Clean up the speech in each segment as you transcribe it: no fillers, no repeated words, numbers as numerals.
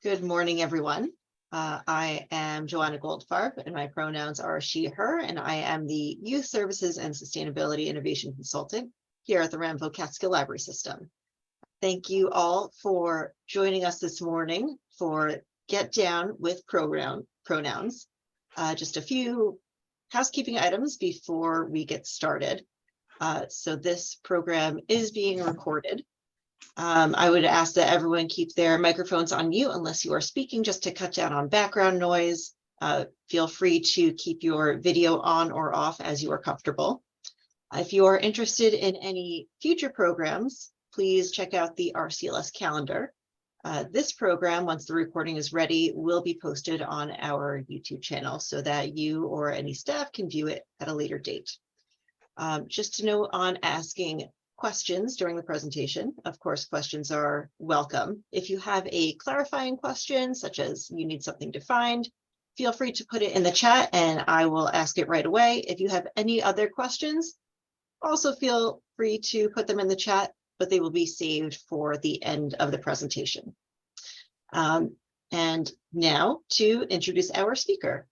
Good morning, everyone. I am Joanna Goldfarb, and my pronouns are she, her, and I am the Youth Services and Sustainability Innovation Consultant here at the Rambo Catskill Library System. Thank you all for joining us this morning for Get Down with Pronouns. Just a few housekeeping items before we get started. So this program is being recorded. I would ask that everyone keep their microphones on mute unless you are speaking, just to cut down on background noise. Feel free to keep your video on or off as you are comfortable. If you are interested in any future programs, please check out the RCLS calendar. This program, once the recording is ready, will be posted on our YouTube channel so that you or any staff can view it at a later date. Just to note on asking questions during the presentation. Of course, questions are welcome. If you have a clarifying question, such as you need something defined, feel free to put it in the chat and I will ask it right away. If you have any other questions, also feel free to put them in the chat, but they will be saved for the end of the presentation. And now to introduce our speaker,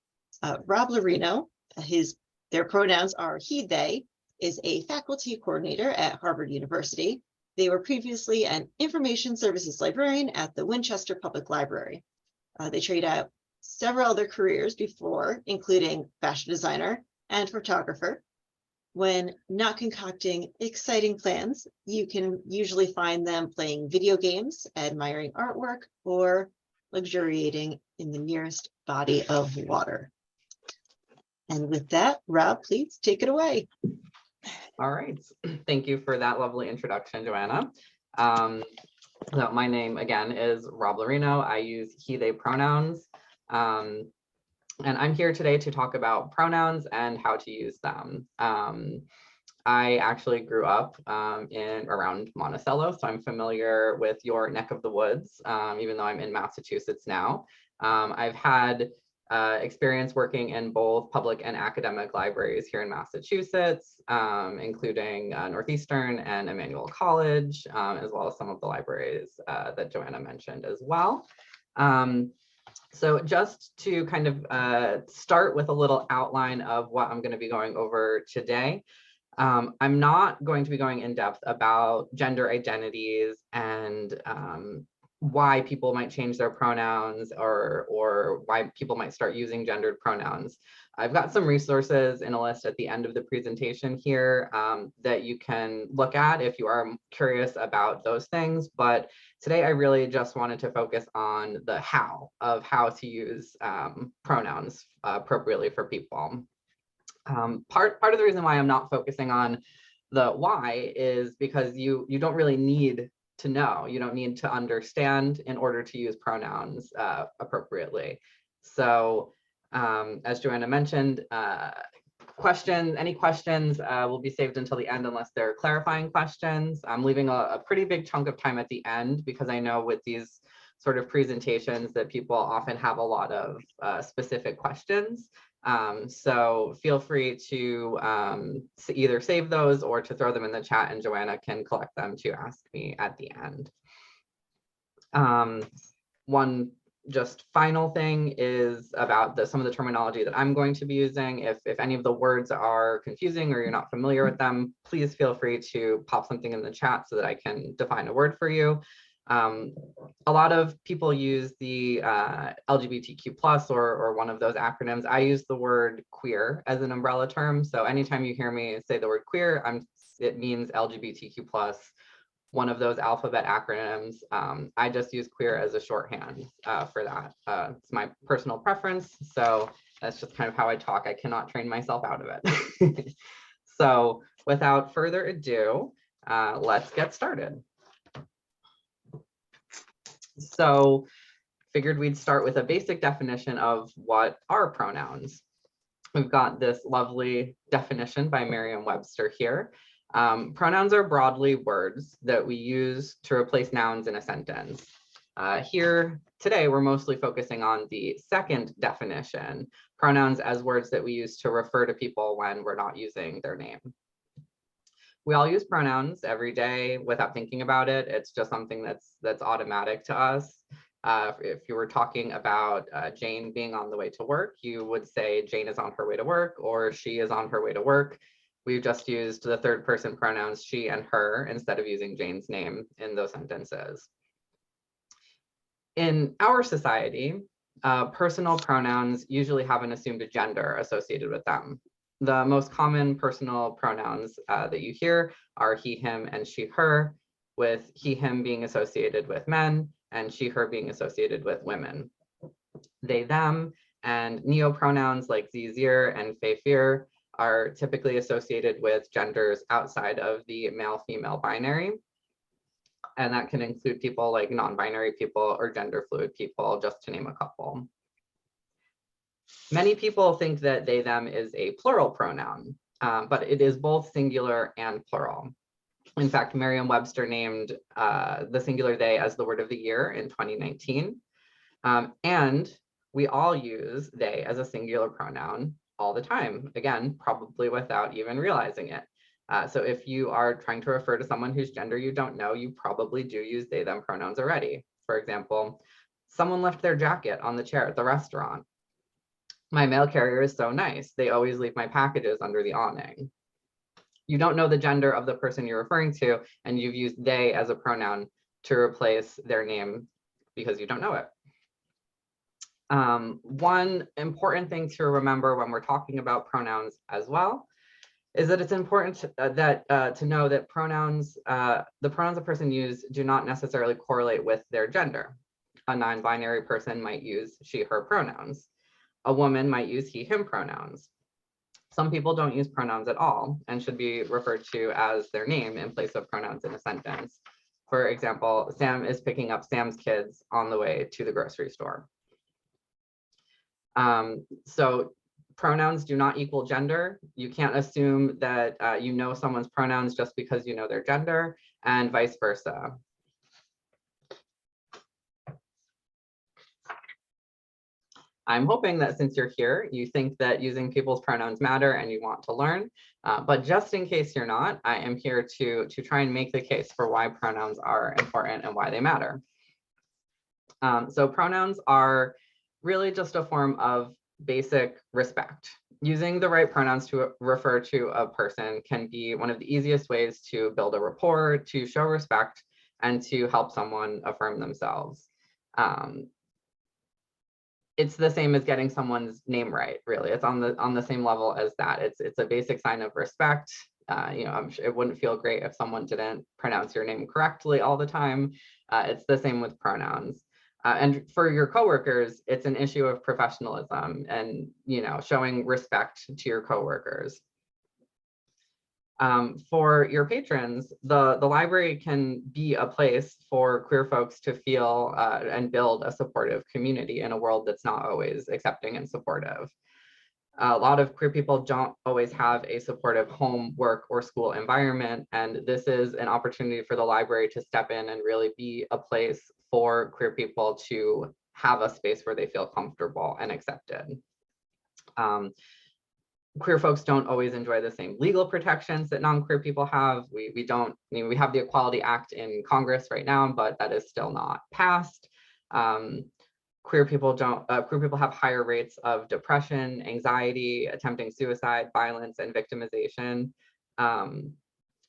Rob Lorino. Their pronouns are he, they, is a faculty coordinator at Harvard University. They were previously an information services librarian at the Winchester Public Library. They tried out several other careers before, including fashion designer and photographer. When not concocting exciting plans, you can usually find them playing video games, admiring artwork, or luxuriating in the nearest body of water. And with that, Rob, please take it away. All right, thank you for that lovely introduction, Joanna. So my name again is Rob Lorino. I use he, they pronouns. And I'm here today to talk about pronouns and how to use them. I actually grew up around Monticello, so I'm familiar with your neck of the woods, even though I'm in Massachusetts now. I've had experience working in both public and academic libraries here in Massachusetts, including Northeastern and Emmanuel College, as well as some of the libraries that Joanna mentioned as well. So just to kind of start with a little outline of what I'm going to be going over today. I'm not going to be going in depth about gender identities and why people might change their pronouns or why people might start using gendered pronouns. I've got some resources in a list at the end of the presentation here that you can look at if you are curious about those things. But today I really just wanted to focus on the how to use pronouns appropriately for people. Part of the reason why I'm not focusing on the why is because you don't really need to know. You don't need to understand in order to use pronouns appropriately. So as Joanna mentioned, any questions will be saved until the end unless they're clarifying questions. I'm leaving a pretty big chunk of time at the end because I know with these sort of presentations that people often have a lot of specific questions. So feel free to either save those or to throw them in the chat and Joanna can collect them to ask me at the end. One just final thing is about some of the terminology that I'm going to be using. If any of the words are confusing or you're not familiar with them, please feel free to pop something in the chat so that I can define a word for you. A lot of people use the LGBTQ+ or one of those acronyms. I use the word queer as an umbrella term. So anytime you hear me say the word queer, it means LGBTQ+, one of those alphabet acronyms. I just use queer as a shorthand for that. It's my personal preference. So that's just kind of how I talk. I cannot train myself out of it. So without further ado, let's get started. So figured we'd start with a basic definition of what are pronouns. We've got this lovely definition by Merriam-Webster here. Pronouns are broadly words that we use to replace nouns in a sentence. Here today, we're mostly focusing on the second definition, pronouns as words that we use to refer to people when we're not using their name. We all use pronouns every day without thinking about it. It's just something that's automatic to us. If you were talking about Jane being on the way to work, you would say Jane is on her way to work, or she is on her way to work. We've just used the third person pronouns she and her instead of using Jane's name in those sentences. In our society, personal pronouns usually have an assumed gender associated with them. The most common personal pronouns that you hear are he, him, and she, her, with he, him being associated with men and she, her being associated with women. They, them, and neopronouns like sie, zir, and fe, fir are typically associated with genders outside of the male-female binary. And that can include people like non-binary people or gender fluid people, just to name a couple. Many people think that they, them is a plural pronoun, but it is both singular and plural. In fact, Merriam-Webster named the singular they as the word of the year in 2019. And we all use they as a singular pronoun all the time, again, probably without even realizing it. So if you are trying to refer to someone whose gender you don't know, you probably do use they, them pronouns already. For example, someone left their jacket on the chair at the restaurant. My mail carrier is so nice. They always leave my packages under the awning. You don't know the gender of the person you're referring to, and you've used they as a pronoun to replace their name because you don't know it. One important thing to remember when we're talking about pronouns as well is that it's important to know that pronouns, the pronouns a person uses do not necessarily correlate with their gender. A non-binary person might use she, her pronouns. A woman might use he, him pronouns. Some people don't use pronouns at all and should be referred to as their name in place of pronouns in a sentence. For example, Sam is picking up Sam's kids on the way to the grocery store. So pronouns do not equal gender. You can't assume that you know someone's pronouns just because you know their gender, and vice versa. I'm hoping that since you're here, you think that using people's pronouns matter and you want to learn. But just in case you're not, I am here to try and make the case for why pronouns are important and why they matter. So pronouns are really just a form of basic respect. Using the right pronouns to refer to a person can be one of the easiest ways to build a rapport, to show respect, and to help someone affirm themselves. It's the same as getting someone's name right, really. It's on the same level as that. It's a basic sign of respect. You know, I'm sure it wouldn't feel great if someone didn't pronounce your name correctly all the time. It's the same with pronouns. And for your coworkers, it's an issue of professionalism and, you know, showing respect to your coworkers. For your patrons, the library can be a place for queer folks to feel and build a supportive community in a world that's not always accepting and supportive. A lot of queer people don't always have a supportive home, work, or school environment, and this is an opportunity for the library to step in and really be a place for queer people to have a space where they feel comfortable and accepted. Queer folks don't always enjoy the same legal protections that non-queer people have. We don't, I mean, we have the Equality Act in Congress right now, but that is still not passed. Queer people have higher rates of depression, anxiety, attempting suicide, violence, and victimization.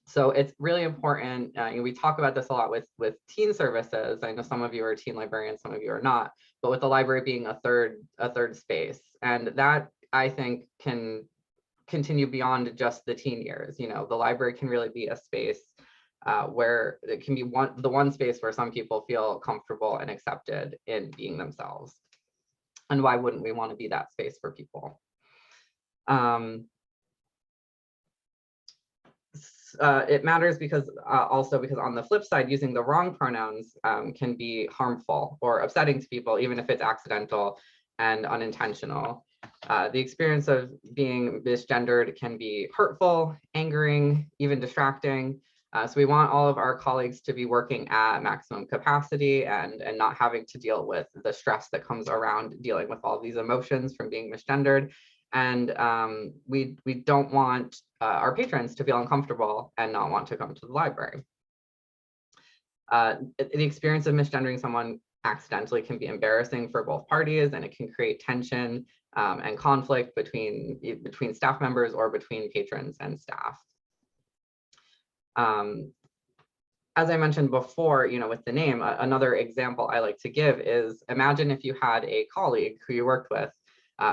So it's really important. We talk about this a lot with teen services. I know some of you are teen librarians, some of you are not, but with the library being a third space, and that I think can continue beyond just the teen years. You know, the library can really be a space where it can be the one space where some people feel comfortable and accepted in being themselves. And why wouldn't we want to be that space for people? It matters because also because on the flip side, using the wrong pronouns can be harmful or upsetting to people, even if it's accidental and unintentional. The experience of being misgendered can be hurtful, angering, even distracting. So we want all of our colleagues to be working at maximum capacity and not having to deal with the stress that comes around dealing with all these emotions from being misgendered. And we don't want our patrons to feel uncomfortable and not want to come to the library. The experience of misgendering someone accidentally can be embarrassing for both parties, and it can create tension and conflict between staff members or between patrons and staff. As I mentioned before, with the name, another example I like to give is, imagine if you had a colleague who you worked with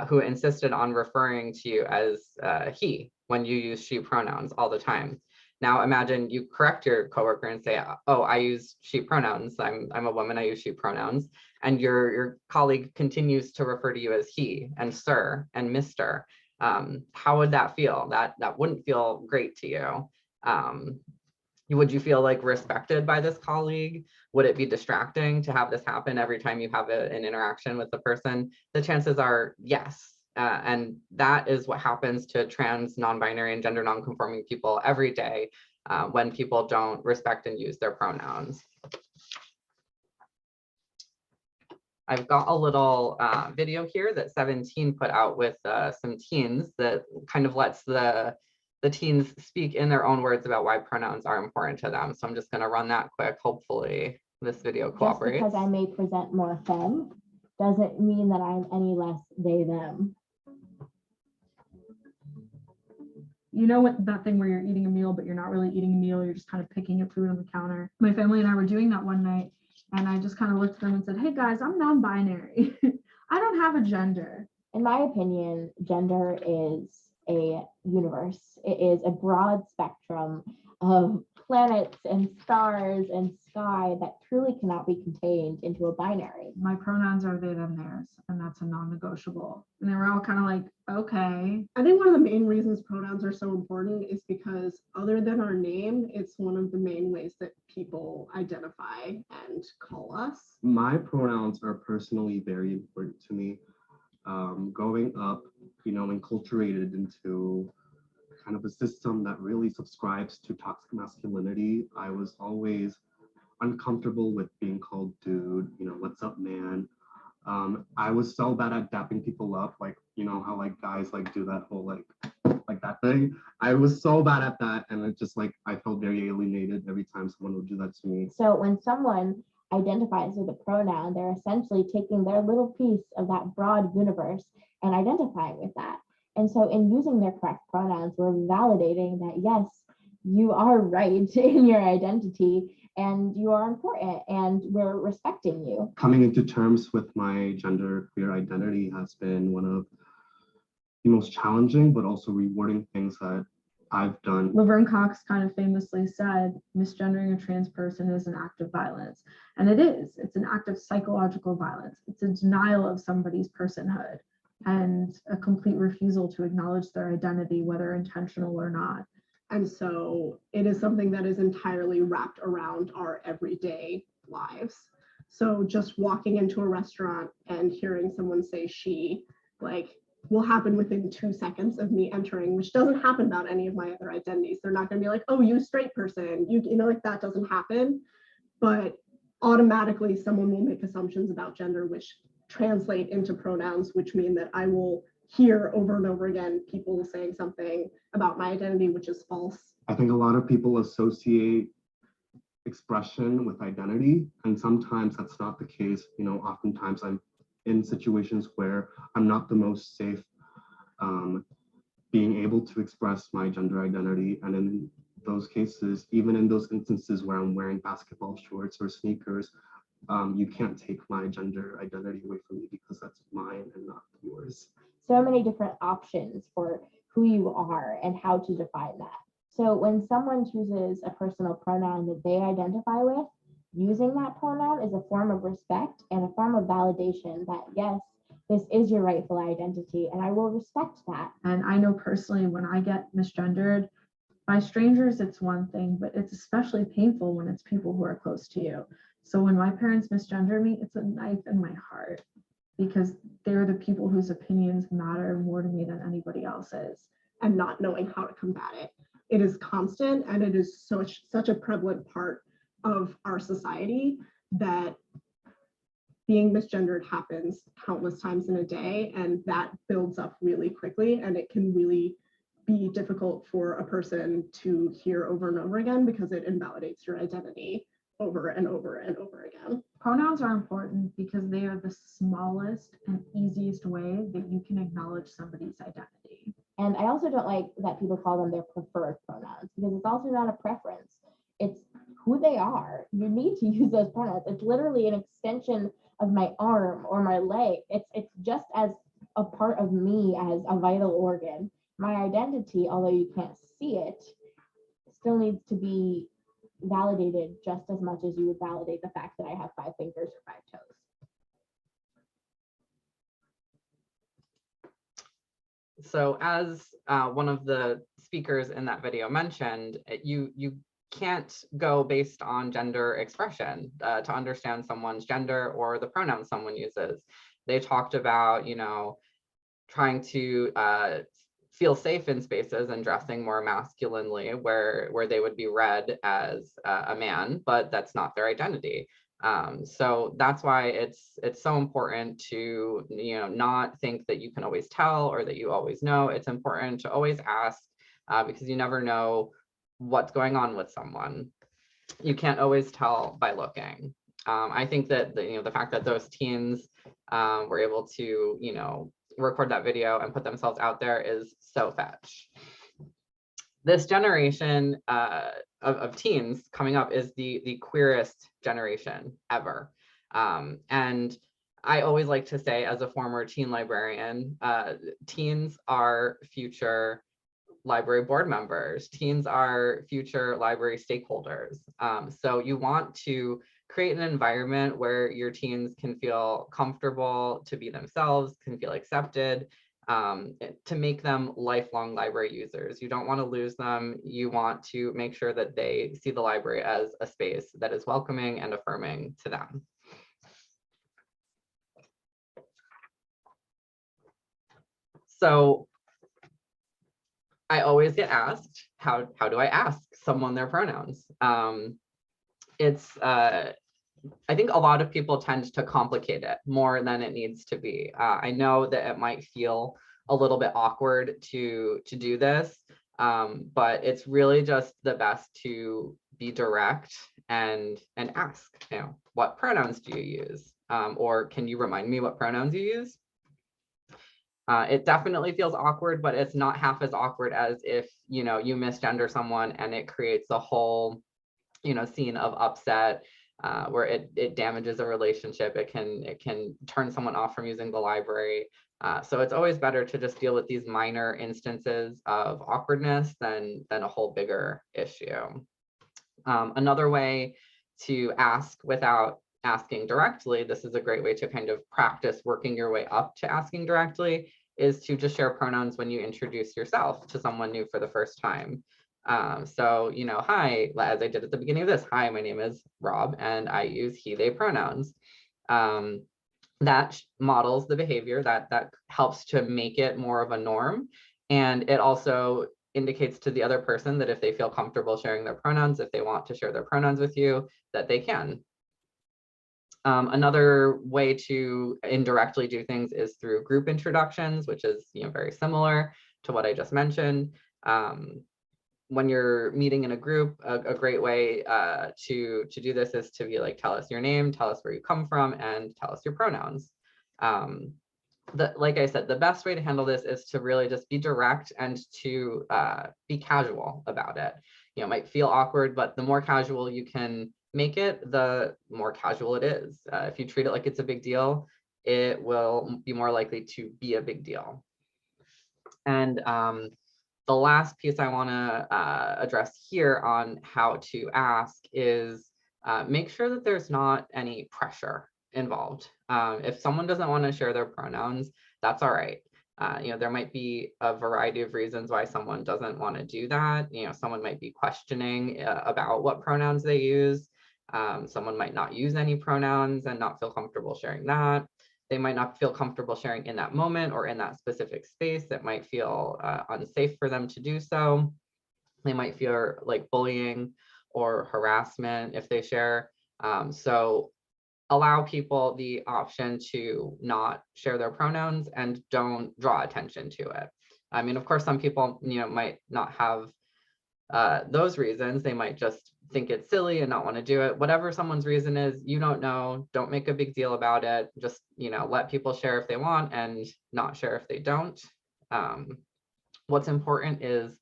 who insisted on referring to you as he when you use she pronouns all the time. Now imagine you correct your coworker and say, oh, I use she pronouns. I'm a woman, I use she pronouns. And your colleague continues to refer to you as he and sir and Mr. How would that feel? That wouldn't feel great to you. Would you feel like respected by this colleague? Would it be distracting to have this happen every time you have an interaction with the person? The chances are yes. And that is what happens to trans, non-binary, and gender non-conforming people every day when people don't respect and use their pronouns. I've got a little video here that 17 put out with some teens that kind of lets the teens speak in their own words about why pronouns are important to them. So I'm just going to run that quick. Hopefully this video cooperates. Just because I may present more femme doesn't mean that I'm any less they, them. You know what, that thing where you're eating a meal, but you're not really eating a meal, you're just kind of picking up food on the counter. My family and I were doing that one night, and I just kind of looked at them and said, hey guys, I'm non-binary. I don't have a gender. In my opinion, gender is a universe. It is a broad spectrum of planets and stars and sky that truly cannot be contained into a binary. My pronouns are they, them, theirs, and that's a non-negotiable. And they were all kind of like, okay. I think one of the main reasons pronouns are so important is because other than our name, it's one of the main ways that people identify and call us. My pronouns are personally very important to me. Growing up, enculturated into kind of a system that really subscribes to toxic masculinity, I was always uncomfortable with being called dude, what's up, man. I was so bad at dapping people up, like, how like guys like do that whole like that thing. I was so bad at that, and it just I felt very alienated every time someone would do that to me. So when someone identifies with a pronoun, they're essentially taking their little piece of that broad universe and identifying with that. And so in using their correct pronouns, we're validating that, yes, you are right in your identity and you are important and we're respecting you. Coming into terms with my gender queer identity has been one of the most challenging but also rewarding things that I've done. Laverne Cox kind of famously said, misgendering a trans person is an act of violence. And it is. It's an act of psychological violence. It's a denial of somebody's personhood and a complete refusal to acknowledge their identity, whether intentional or not. And so it is something that is entirely wrapped around our everyday lives. So just walking into a restaurant and hearing someone say she, will happen within 2 seconds of me entering, which doesn't happen about any of my other identities. They're not going to be like, oh, you straight person, that doesn't happen. But automatically someone will make assumptions about gender, which translate into pronouns, which mean that I will hear over and over again people saying something about my identity, which is false. I think a lot of people associate expression with identity, and sometimes that's not the case. Oftentimes I'm in situations where I'm not the most safe being able to express my gender identity. And in those cases, even in those instances where I'm wearing basketball shorts or sneakers, you can't take my gender identity away from me because that's mine and not yours. So many different options for who you are and how to define that. So when someone chooses a personal pronoun that they identify with, using that pronoun is a form of respect and a form of validation that, yes, this is your rightful identity and I will respect that. And I know personally when I get misgendered by strangers, it's one thing, but it's especially painful when it's people who are close to you. So when my parents misgender me, it's a knife in my heart because they're the people whose opinions matter more to me than anybody else's. And not knowing how to combat it. It is constant and it is such a prevalent part of our society that being misgendered happens countless times in a day, and that builds up really quickly, and it can really be difficult for a person to hear over and over again because it invalidates your identity over and over and over again. Pronouns are important because they are the smallest and easiest way that you can acknowledge somebody's identity. And I also don't like that people call them their preferred pronouns because it's also not a preference. It's who they are. You need to use those pronouns. It's literally an extension of my arm or my leg. It's just as a part of me as a vital organ. My identity, although you can't see it, still needs to be validated just as much as you would validate the fact that I have 5 fingers or 5 toes. So as one of the speakers in that video mentioned, you can't go based on gender expression to understand someone's gender or the pronouns someone uses. They talked about, trying to feel safe in spaces and dressing more masculinely where they would be read as a man, but that's not their identity. So that's why it's so important to not think that you can always tell or that you always know. It's important to always ask because you never know what's going on with someone. You can't always tell by looking. I think that the fact that those teens were able to record that video and put themselves out there is so fetch. This generation of teens coming up is the queerest generation ever. And I always like to say, as a former teen librarian, teens are future library board members. Teens are future library stakeholders. So you want to create an environment where your teens can feel comfortable to be themselves, can feel accepted, to make them lifelong library users. You don't want to lose them. You want to make sure that they see the library as a space that is welcoming and affirming to them. So I always get asked, how do I ask someone their pronouns? I think a lot of people tend to complicate it more than it needs to be. I know that it might feel a little bit awkward to do this, but it's really just the best to be direct and ask, what pronouns do you use? Or can you remind me what pronouns you use? It definitely feels awkward, but it's not half as awkward as if you misgender someone and it creates a whole scene of upset where it damages a relationship. It can turn someone off from using the library. So it's always better to just deal with these minor instances of awkwardness than a whole bigger issue. Another way to ask without asking directly, this is a great way to kind of practice working your way up to asking directly, is to just share pronouns when you introduce yourself to someone new for the first time. So, hi, as I did at the beginning of this, hi, my name is Rob and I use he, they pronouns. That models the behavior, that helps to make it more of a norm. And it also indicates to the other person that if they feel comfortable sharing their pronouns, if they want to share their pronouns with you, that they can. Another way to indirectly do things is through group introductions, which is very similar to what I just mentioned. When you're meeting in a group, a great way to do this is to be like, tell us your name, tell us where you come from, and tell us your pronouns. Like I said, the best way to handle this is to really just be direct and to be casual about it. It might feel awkward, but the more casual you can make it, the more casual it is. If you treat it like it's a big deal, it will be more likely to be a big deal. And the last piece I want to address here on how to ask is make sure that there's not any pressure involved. If someone doesn't want to share their pronouns, that's all right. There might be a variety of reasons why someone doesn't want to do that. Someone might be questioning about what pronouns they use. Someone might not use any pronouns and not feel comfortable sharing that. They might not feel comfortable sharing in that moment or in that specific space. That might feel unsafe for them to do so. They might feel like bullying or harassment if they share. So allow people the option to not share their pronouns and don't draw attention to it. I mean, of course, some people, might not have those reasons. They might just think it's silly and not want to do it. Whatever someone's reason is, you don't know, don't make a big deal about it. Just, let people share if they want and not share if they don't. What's important is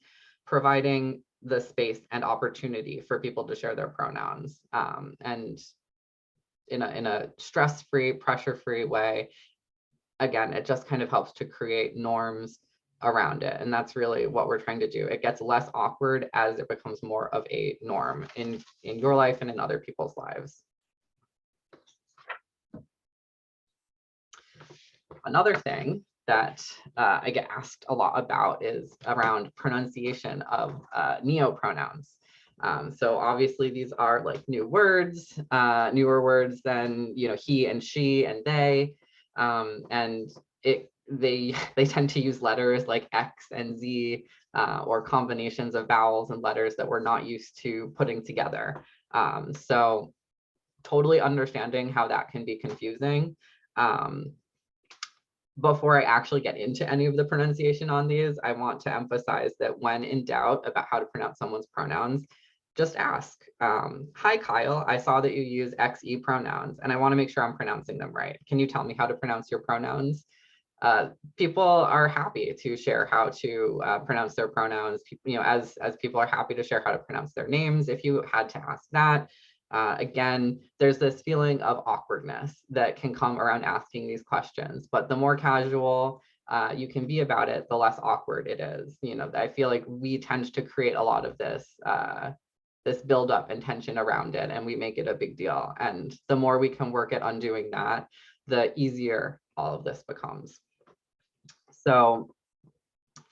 providing the space and opportunity for people to share their pronouns, and in a stress-free, pressure-free way. Again, it just kind of helps to create norms around it. And that's really what we're trying to do. It gets less awkward as it becomes more of a norm in your life and in other people's lives. Another thing that I get asked a lot about is around pronunciation of neopronouns. So obviously these are like new words, newer words than he and she and they, and they tend to use letters like X and Z, or combinations of vowels and letters that we're not used to putting together. So totally understanding how that can be confusing. Before I actually get into any of the pronunciation on these, I want to emphasize that when in doubt about how to pronounce someone's pronouns, just ask. Hi, Kyle, I saw that you use XE pronouns and I want to make sure I'm pronouncing them right. Can you tell me how to pronounce your pronouns? People are happy to share how to pronounce their pronouns, as people are happy to share how to pronounce their names. If you had to ask that, again, there's this feeling of awkwardness that can come around asking these questions, but the more casual you can be about it, the less awkward it is. I feel like we tend to create a lot of this buildup and tension around it, and we make it a big deal. And the more we can work at undoing that, the easier all of this becomes. So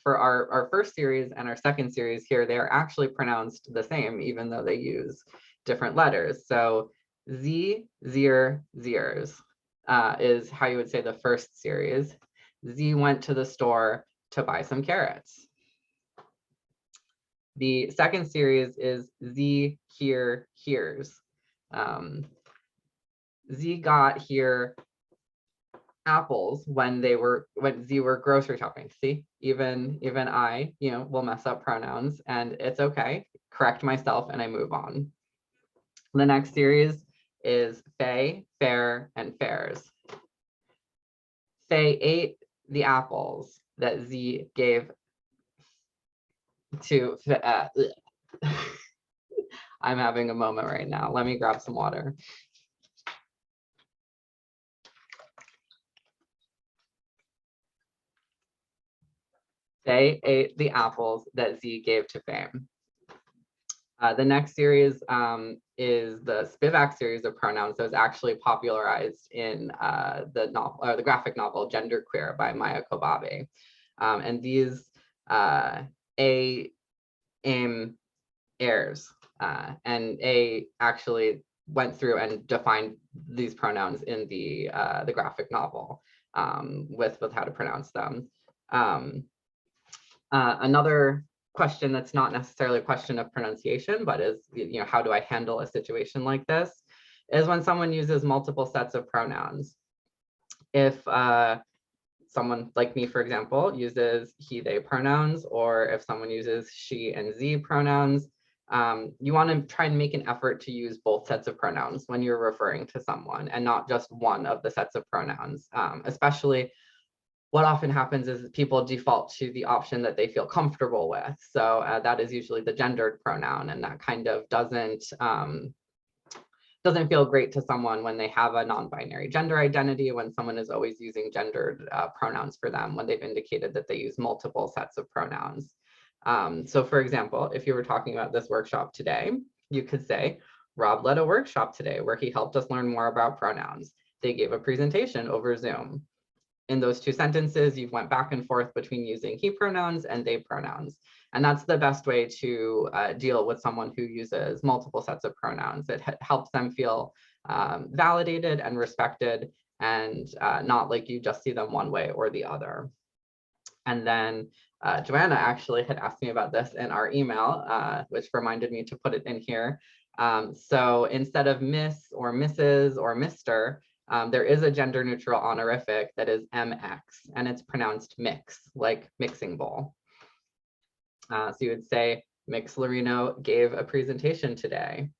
for our first series and our second series here, they are actually pronounced the same, even though they use different letters. So Z, Zir, Zirs is how you would say the first series. Z went to the store to buy some carrots. The second series is Z, here, hears. Z got here apples when Z were grocery shopping. See, even I, will mess up pronouns, and it's okay. Correct myself and I move on. The next series is Faye, Fair, and Fairs. Faye ate the apples that Z gave to, I'm having a moment right now. Let me grab some water. Faye ate the apples that Z gave to Fame. The next series is the Spivak series of pronouns that was actually popularized in the novel, or the graphic novel Genderqueer by Maya Kobabe. And these A, aim, heirs, and A actually went through and defined these pronouns in the graphic novel with how to pronounce them. Another question that's not necessarily a question of pronunciation, but is, how do I handle a situation like this, is when someone uses multiple sets of pronouns. If someone like me, for example, uses he, they pronouns, or if someone uses she and Z pronouns, you want to try and make an effort to use both sets of pronouns when you're referring to someone and not just one of the sets of pronouns. Especially what often happens is people default to the option that they feel comfortable with. So that is usually the gendered pronoun, and that kind of doesn't feel great to someone when they have a non-binary gender identity, when someone is always using gendered pronouns for them, when they've indicated that they use multiple sets of pronouns. So for example, if you were talking about this workshop today, you could say, Rob led a workshop today where he helped us learn more about pronouns. They gave a presentation over Zoom. In those two sentences, you've went back and forth between using he pronouns and they pronouns. And that's the best way to deal with someone who uses multiple sets of pronouns. It helps them feel validated and respected, and not like you just see them one way or the other. And then Joanna actually had asked me about this in our email, which reminded me to put it in here. So instead of Miss or Mrs. or Mr., there is a gender neutral honorific that is MX, and it's pronounced mix, like mixing bowl. So you would say, Mix Lorino gave a presentation today.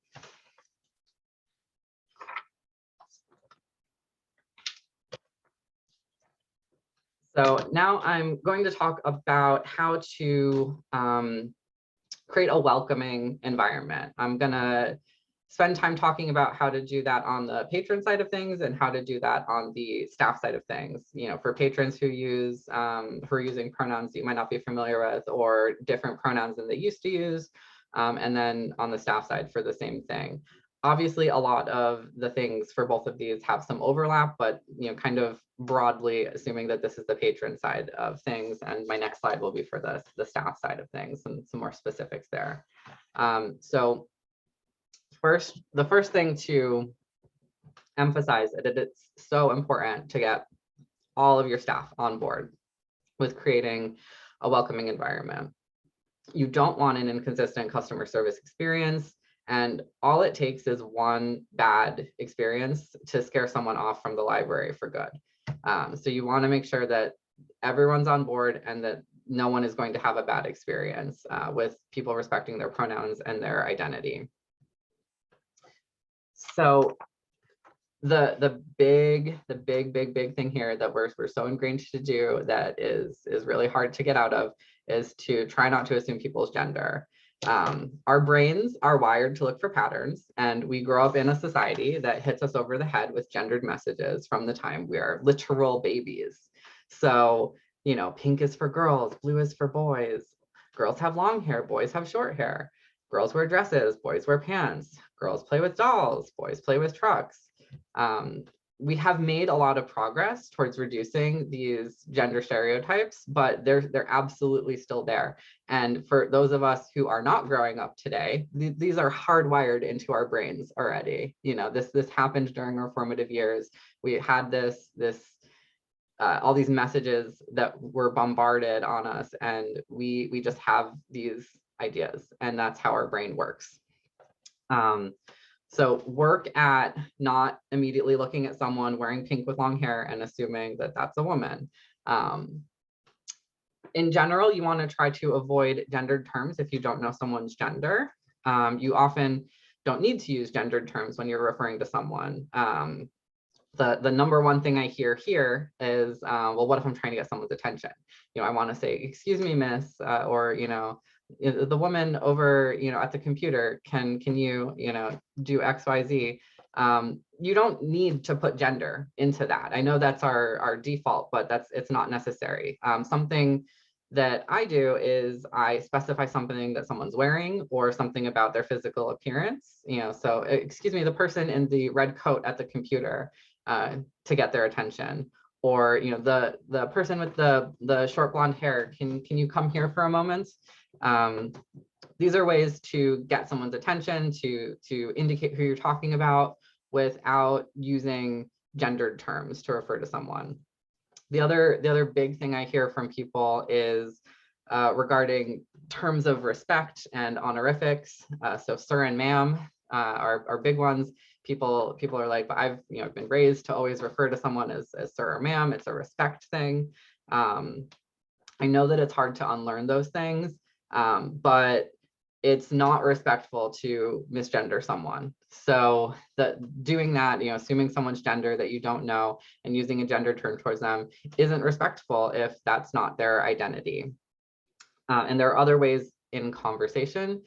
So now I'm going to talk about how to create a welcoming environment. I'm gonna spend time talking about how to do that on the patron side of things and how to do that on the staff side of things. You know, for patrons who are using pronouns that you might not be familiar with, or different pronouns than they used to use, and then on the staff side for the same thing. Obviously, a lot of the things for both of these have some overlap, but you know, kind of broadly assuming that this is the patron side of things, and my next slide will be for the staff side of things and some more specifics there. So the first thing to emphasize is that it's so important to get all of your staff on board with creating a welcoming environment. You don't want an inconsistent customer service experience, and all it takes is one bad experience to scare someone off from the library for good. So you want to make sure that everyone's on board and that no one is going to have a bad experience with people respecting their pronouns and their identity. So the big thing here that we're so ingrained to do that is really hard to get out of is to try not to assume people's gender. Our brains are wired to look for patterns, and we grow up in a society that hits us over the head with gendered messages from the time we are literal babies. So, you know, pink is for girls, blue is for boys. Girls have long hair, boys have short hair. Girls wear dresses, boys wear pants. Girls play with dolls, boys play with trucks. We have made a lot of progress towards reducing these gender stereotypes, but they're absolutely still there. And for those of us who are not growing up today, these are hardwired into our brains already. You know, this happened during our formative years. We had all these messages that were bombarded on us, and we just have these ideas, and that's how our brain works. So work at not immediately looking at someone wearing pink with long hair and assuming that that's a woman. In general, you want to try to avoid gendered terms if you don't know someone's gender. You often don't need to use gendered terms when you're referring to someone. The number one thing I hear here is, well, what if I'm trying to get someone's attention? You know, I want to say, excuse me, miss, or, you know, the woman over, you know, at the computer, can you, you know, do X, Y, Z. You don't need to put gender into that. I know that's our default, but it's not necessary. Something that I do is I specify something that someone's wearing or something about their physical appearance. You know, so excuse me, the person in the red coat at the computer, to get their attention. Or, you know, the person with the short blonde hair, can you come here for a moment? These are ways to get someone's attention, to indicate who you're talking about without using gendered terms to refer to someone. The other big thing I hear from people is regarding terms of respect and honorifics. So sir and ma'am are big ones. People are like, but I've been raised to always refer to someone as sir or ma'am. It's a respect thing. I know that it's hard to unlearn those things, but it's not respectful to misgender someone. So doing that, you know, assuming someone's gender that you don't know and using a gender term towards them isn't respectful if that's not their identity. And there are other ways in conversation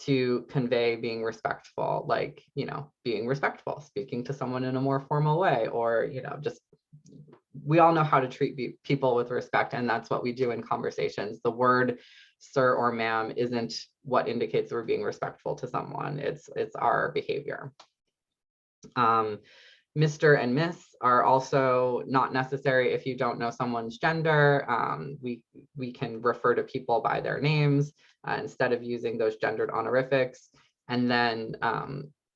to convey being respectful, like, you know, being respectful, speaking to someone in a more formal way, or, you know, just, we all know how to treat people with respect, and that's what we do in conversations. The word sir or ma'am isn't what indicates we're being respectful to someone. It's our behavior. Mr. and Miss are also not necessary if you don't know someone's gender. We can refer to people by their names instead of using those gendered honorifics. And then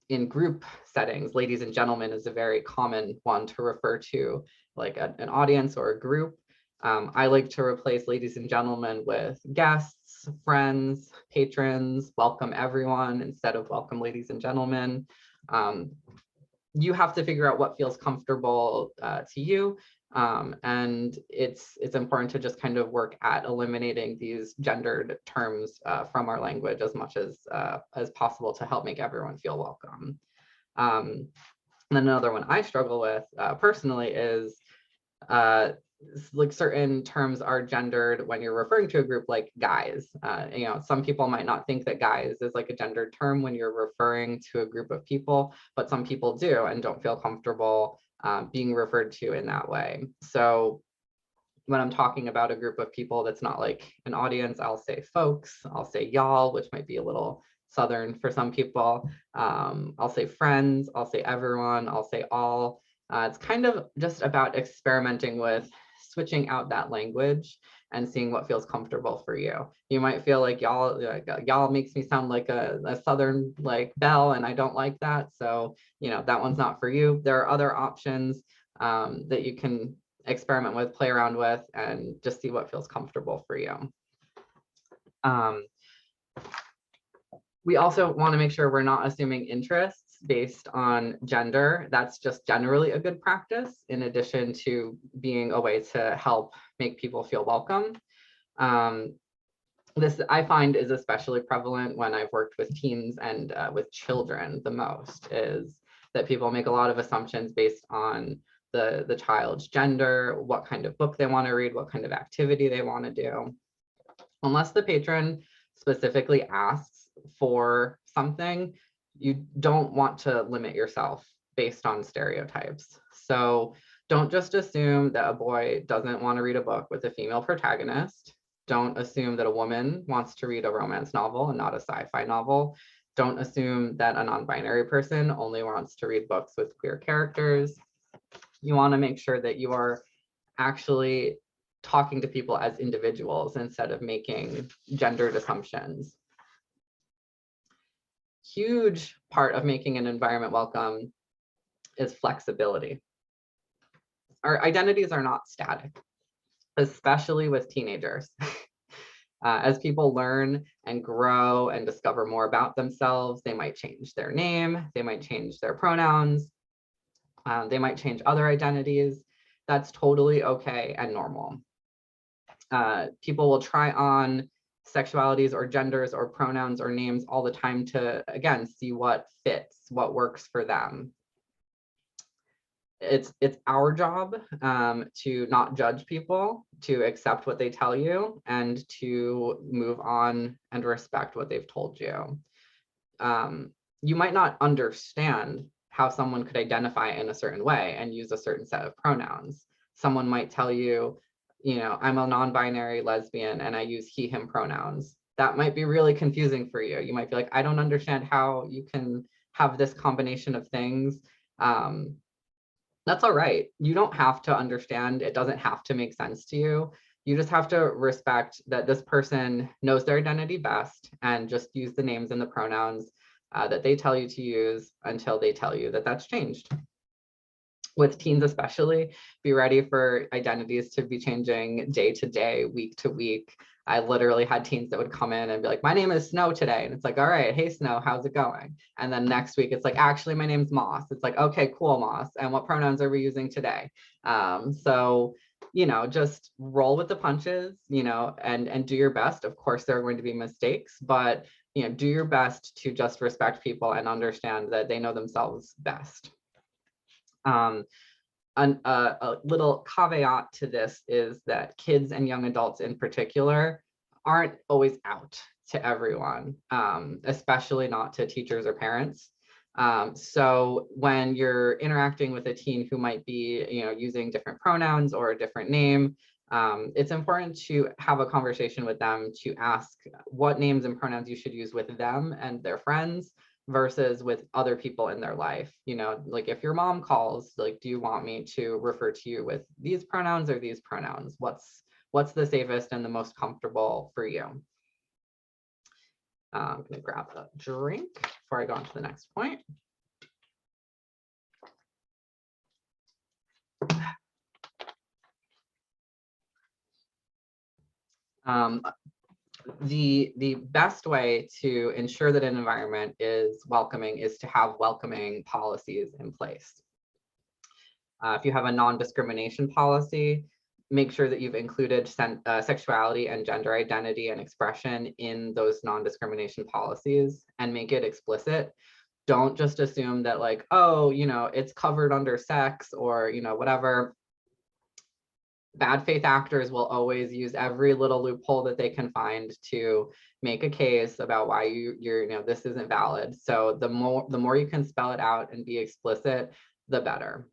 in group settings, ladies and gentlemen is a very common one to refer to, like an audience or a group. I like to replace ladies and gentlemen with guests, friends, patrons, welcome everyone instead of welcome ladies and gentlemen. You have to figure out what feels comfortable to you. And it's important to just kind of work at eliminating these gendered terms from our language as much as possible to help make everyone feel welcome. And then another one I struggle with personally is like certain terms are gendered when you're referring to a group like guys. You know, some people might not think that guys is like a gendered term when you're referring to a group of people, but some people do and don't feel comfortable being referred to in that way. So when I'm talking about a group of people that's not like an audience, I'll say folks, I'll say y'all, which might be a little Southern for some people. I'll say friends, I'll say everyone, I'll say all. It's kind of just about experimenting with switching out that language and seeing what feels comfortable for you. You might feel like y'all makes me sound like a Southern like belle, and I don't like that. So, you know, that one's not for you. There are other options that you can experiment with, play around with, and just see what feels comfortable for you. We also want to make sure we're not assuming interests based on gender. That's just generally a good practice, in addition to being a way to help make people feel welcome. This I find is especially prevalent when I've worked with teens and with children the most, is that people make a lot of assumptions based on the child's gender, what kind of book they want to read, what kind of activity they want to do. Unless the patron specifically asks for something, you don't want to limit yourself based on stereotypes. So don't just assume that a boy doesn't want to read a book with a female protagonist. Don't assume that a woman wants to read a romance novel and not a sci-fi novel. Don't assume that a non-binary person only wants to read books with queer characters. You want to make sure that you are actually talking to people as individuals instead of making gendered assumptions. Huge part of making an environment welcome is flexibility. Our identities are not static, especially with teenagers. As people learn and grow and discover more about themselves, they might change their name, they might change their pronouns, they might change other identities. That's totally okay and normal. People will try on sexualities or genders or pronouns or names all the time to, again, see what fits, what works for them. It's our job to not judge people, to accept what they tell you, and to move on and respect what they've told you. You might not understand how someone could identify in a certain way and use a certain set of pronouns. Someone might tell you, you know, I'm a non-binary lesbian and I use he, him pronouns. That might be really confusing for you. You might be like, I don't understand how you can have this combination of things. That's all right. You don't have to understand. It doesn't have to make sense to you. You just have to respect that this person knows their identity best and just use the names and the pronouns that they tell you to use until they tell you that that's changed. With teens especially, be ready for identities to be changing day to day, week to week. I literally had teens that would come in and be like, my name is Snow today. And it's like, all right, hey Snow, how's it going? And then next week, it's like, actually, my name's Moss. It's like, okay, cool, Moss. And what pronouns are we using today? So, you know, just roll with the punches, you know, and do your best. Of course, there are going to be mistakes, but, you know, do your best to just respect people and understand that they know themselves best. A little caveat to this is that kids and young adults in particular aren't always out to everyone, especially not to teachers or parents. So when you're interacting with a teen who might be, you know, using different pronouns or a different name, it's important to have a conversation with them to ask what names and pronouns you should use with them and their friends versus with other people in their life. You know, like if your mom calls, like, do you want me to refer to you with these pronouns or these pronouns? What's the safest and the most comfortable for you? I'm gonna grab a drink before I go on to the next point. The best way to ensure that an environment is welcoming is to have welcoming policies in place. If you have a non-discrimination policy, make sure that you've included sexuality and gender identity and expression in those non-discrimination policies and make it explicit. Don't just assume that like, oh, it's covered under sex or, whatever. Bad faith actors will always use every little loophole that they can find to make a case about why this isn't valid. So the more you can spell it out and be explicit, the better.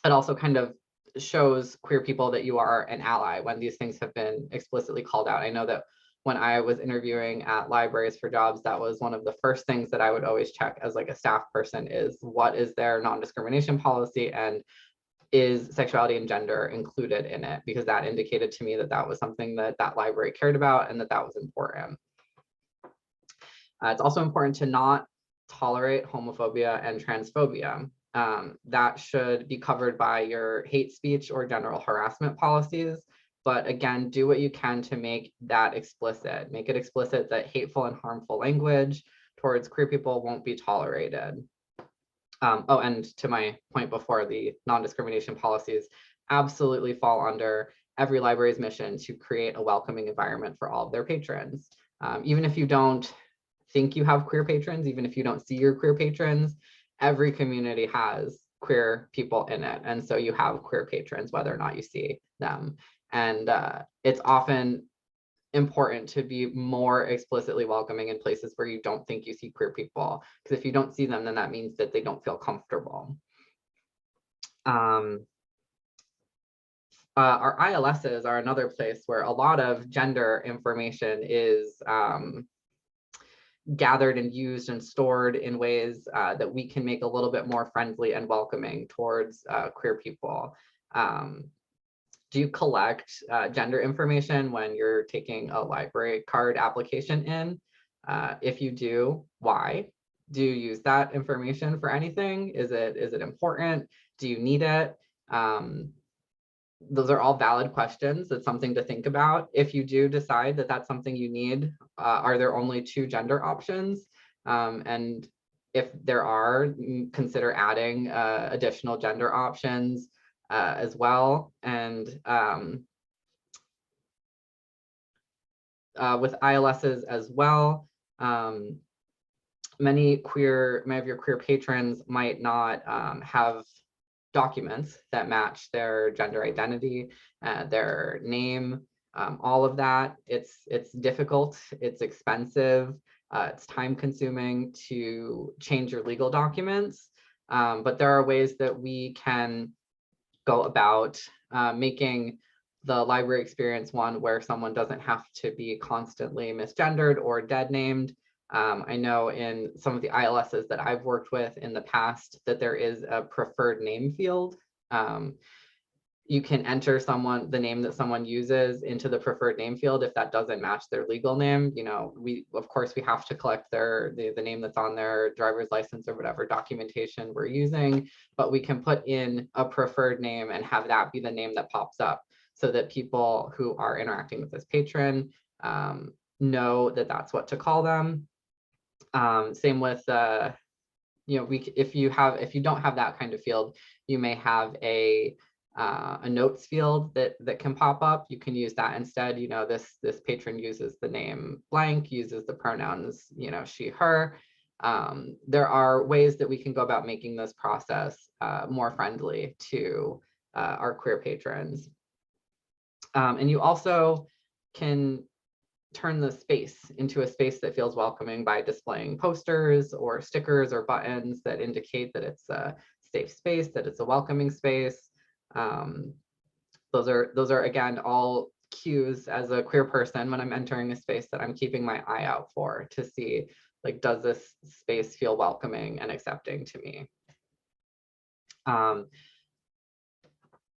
It also kind of shows queer people that you are an ally when these things have been explicitly called out. I know that when I was interviewing at libraries for jobs, that was one of the first things that I would always check as like a staff person is what is their non-discrimination policy and is sexuality and gender included in it? Because that indicated to me that that was something that that library cared about and that that was important. It's also important to not tolerate homophobia and transphobia. That should be covered by your hate speech or general harassment policies. But again, do what you can to make that explicit. Make it explicit that hateful and harmful language towards queer people won't be tolerated. Oh, and to my point before, the non-discrimination policies absolutely fall under every library's mission to create a welcoming environment for all of their patrons. Even if you don't think you have queer patrons, even if you don't see your queer patrons, every community has queer people in it. And so you have queer patrons, whether or not you see them. And it's often important to be more explicitly welcoming in places where you don't think you see queer people. Because if you don't see them, then that means that they don't feel comfortable. Our ILSs are another place where a lot of gender information is gathered and used and stored in ways that we can make a little bit more friendly and welcoming towards queer people. Do you collect gender information when you're taking a library card application in? If you do, why? Do you use that information for anything? Is it important? Do you need it? Those are all valid questions. It's something to think about. If you do decide that that's something you need, are there only 2 gender options? And if there are, consider adding additional gender options as well. And with ILSs as well, many of your queer patrons might not have documents that match their gender identity, their name, all of that. It's difficult, it's expensive, it's time consuming to change your legal documents. But there are ways that we can go about making the library experience one where someone doesn't have to be constantly misgendered or dead named. I know in some of the ILSs that I've worked with in the past that there is a preferred name field. You can enter the name that someone uses into the preferred name field if that doesn't match their legal name. Of course we have to collect the name that's on their driver's license or whatever documentation we're using, but we can put in a preferred name and have that be the name that pops up so that people who are interacting with this patron know that that's what to call them. Same with if you don't have that kind of field, you may have a notes field that can pop up. You can use that instead. This patron uses the name blank, uses the pronouns she, her. There are ways that we can go about making this process more friendly to our queer patrons. And you also can turn the space into a space that feels welcoming by displaying posters or stickers or buttons that indicate that it's a safe space, that it's a welcoming space. Those are again all cues as a queer person when I'm entering a space that I'm keeping my eye out for to see, like, does this space feel welcoming and accepting to me?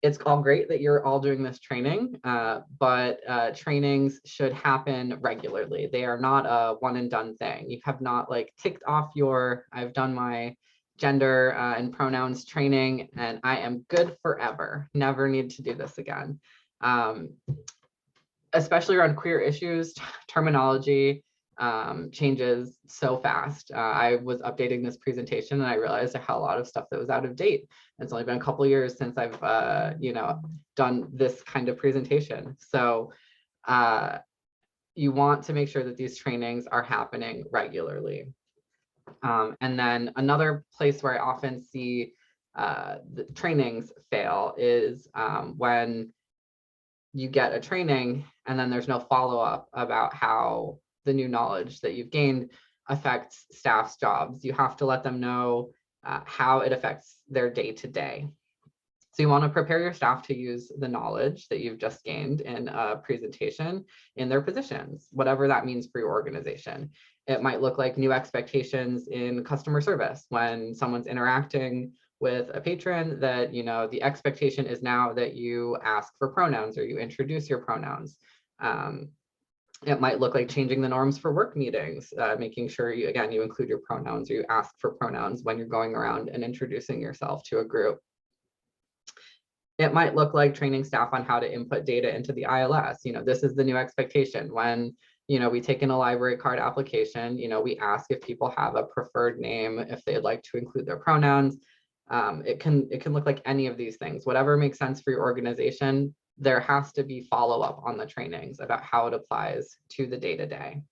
It's all great that you're all doing this training, but trainings should happen regularly. They are not a one and done thing. You have not ticked off I've done my gender and pronouns training and I am good forever. Never need to do this again. Especially around queer issues, terminology changes so fast. I was updating this presentation and I realized I had a lot of stuff that was out of date. It's only been a couple years since I've, done this kind of presentation. So you want to make sure that these trainings are happening regularly. And then another place where I often see the trainings fail is when you get a training and then there's no follow-up about how the new knowledge that you've gained affects staff's jobs. You have to let them know how it affects their day-to-day. So you want to prepare your staff to use the knowledge that you've just gained in a presentation in their positions, whatever that means for your organization. It might look like new expectations in customer service when someone's interacting with a patron, that the expectation is now that you ask for pronouns or you introduce your pronouns. It might look like changing the norms for work meetings, making sure you include your pronouns or you ask for pronouns when you're going around and introducing yourself to a group. It might look like training staff on how to input data into the ILS. This is the new expectation. When we take in a library card application, we ask if people have a preferred name, if they'd like to include their pronouns. It can look like any of these things. Whatever makes sense for your organization, there has to be follow-up on the trainings about how it applies to the day-to-day.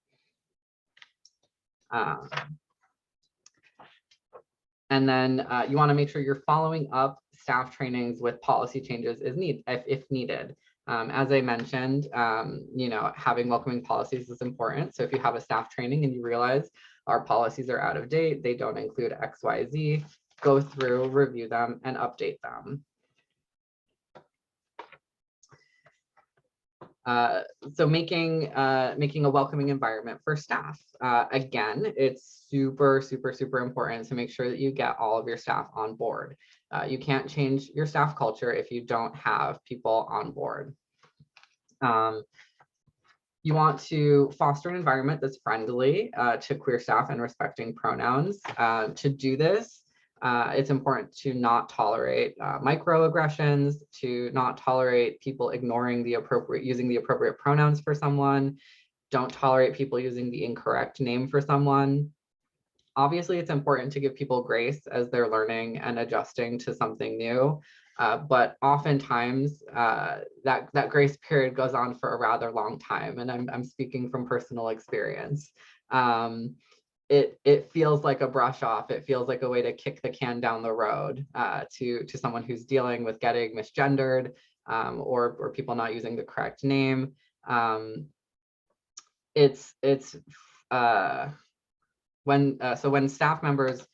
And then you want to make sure you're following up staff trainings with policy changes if needed. As I mentioned, having welcoming policies is important. So if you have a staff training and you realize our policies are out of date, they don't include XYZ, go through, review them, and update them. So making a welcoming environment for staff. Again, it's super important to make sure that you get all of your staff on board. You can't change your staff culture if you don't have people on board. You want to foster an environment that's friendly to queer staff and respecting pronouns. To do this, it's important to not tolerate microaggressions, to not tolerate people using the appropriate pronouns for someone. Don't tolerate people using the incorrect name for someone. Obviously, it's important to give people grace as they're learning and adjusting to something new. But oftentimes that grace period goes on for a rather long time. And I'm speaking from personal experience. It feels like a brush off. It feels like a way to kick the can down the road to someone who's dealing with getting misgendered or people not using the correct name. When staff members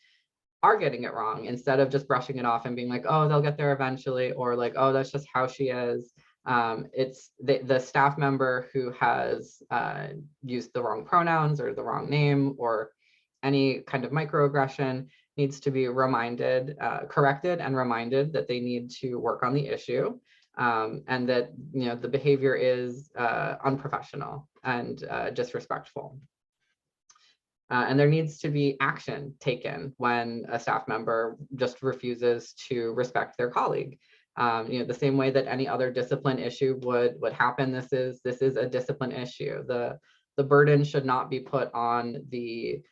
are getting it wrong, instead of just brushing it off and being like, oh, they'll get there eventually, or like, oh, that's just how she is. It's the staff member who has used the wrong pronouns or the wrong name or any kind of microaggression needs to be corrected and reminded that they need to work on the issue, and that the behavior is unprofessional and disrespectful. And there needs to be action taken when a staff member just refuses to respect their colleague. The same way that any other discipline issue would happen, this is a discipline issue. The burden should not be put on the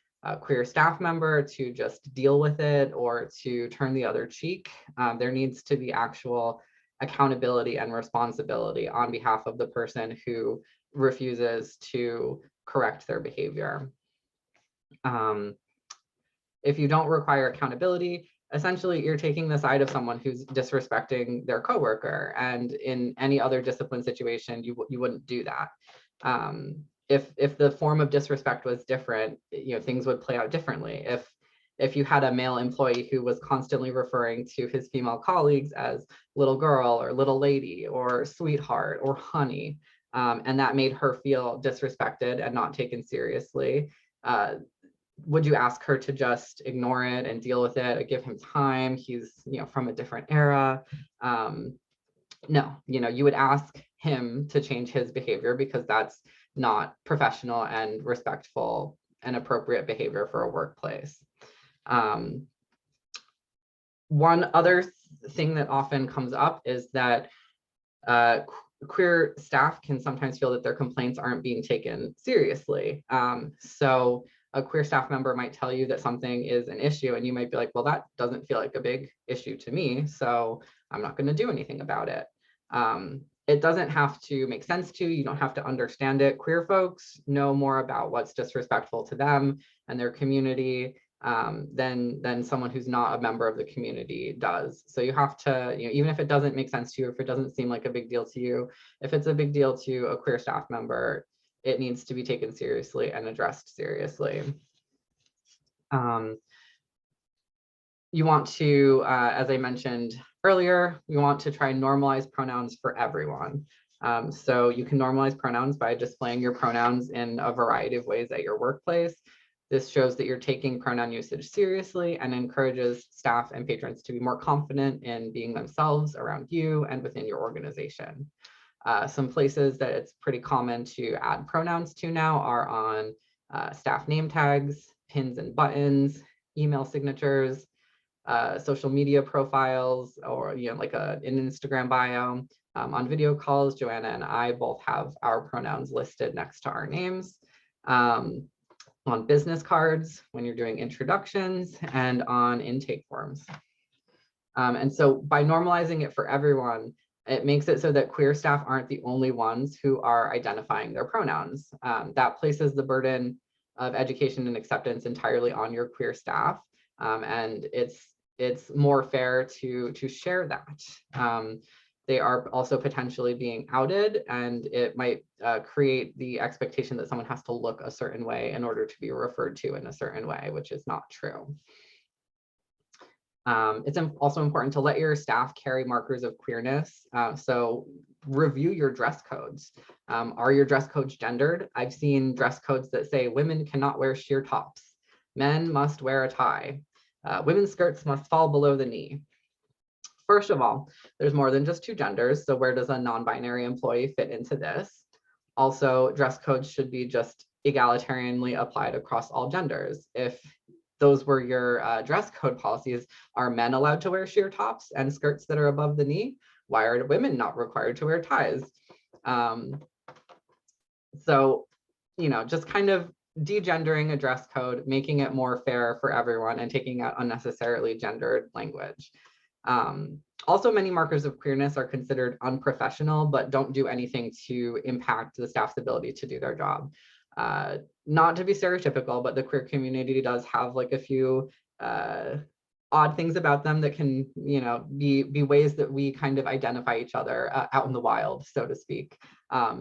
queer staff member to just deal with it or to turn the other cheek. There needs to be actual accountability and responsibility on behalf of the person who refuses to correct their behavior. If you don't require accountability, essentially you're taking the side of someone who's disrespecting their coworker, and in any other discipline situation, you wouldn't do that. If the form of disrespect was different, things would play out differently. If you had a male employee who was constantly referring to his female colleagues as little girl or little lady or sweetheart or honey, and that made her feel disrespected and not taken seriously, would you ask her to just ignore it and deal with it or give him time? He's from a different era. No, you would ask him to change his behavior because that's not professional and respectful and appropriate behavior for a workplace. One other thing that often comes up is that queer staff can sometimes feel that their complaints aren't being taken seriously. So a queer staff member might tell you that something is an issue and you might be like, well, that doesn't feel like a big issue to me, so I'm not going to do anything about it. It doesn't have to make sense to you. You don't have to understand it. Queer folks know more about what's disrespectful to them and their community than someone who's not a member of the community does. So you have to, even if it doesn't make sense to you, if it doesn't seem like a big deal to you, if it's a big deal to a queer staff member, it needs to be taken seriously and addressed seriously. You want to, as I mentioned earlier, you want to try and normalize pronouns for everyone. So you can normalize pronouns by displaying your pronouns in a variety of ways at your workplace. This shows that you're taking pronoun usage seriously and encourages staff and patrons to be more confident in being themselves around you and within your organization. Some places that it's pretty common to add pronouns to now are on staff name tags, pins and buttons, email signatures, social media profiles, or like an Instagram bio. On video calls, Joanna and I both have our pronouns listed next to our names. On business cards, when you're doing introductions, and on intake forms. And so by normalizing it for everyone, it makes it so that queer staff aren't the only ones who are identifying their pronouns. That places the burden of education and acceptance entirely on your queer staff. And it's more fair to share that. They are also potentially being outed, and it might create the expectation that someone has to look a certain way in order to be referred to in a certain way, which is not true. It's also important to let your staff carry markers of queerness. So review your dress codes. Are your dress codes gendered? I've seen dress codes that say women cannot wear sheer tops. Men must wear a tie. Women's skirts must fall below the knee. First of all, there's more than just two genders. So where does a non-binary employee fit into this? Also, dress codes should be just egalitarianly applied across all genders. If those were your dress code policies, are men allowed to wear sheer tops and skirts that are above the knee? Why are women not required to wear ties? So, just kind of degendering a dress code, making it more fair for everyone, and taking out unnecessarily gendered language. Also, many markers of queerness are considered unprofessional, but don't do anything to impact the staff's ability to do their job. Not to be stereotypical, but the queer community does have like a few odd things about them that can, be ways that we kind of identify each other out in the wild, so to speak.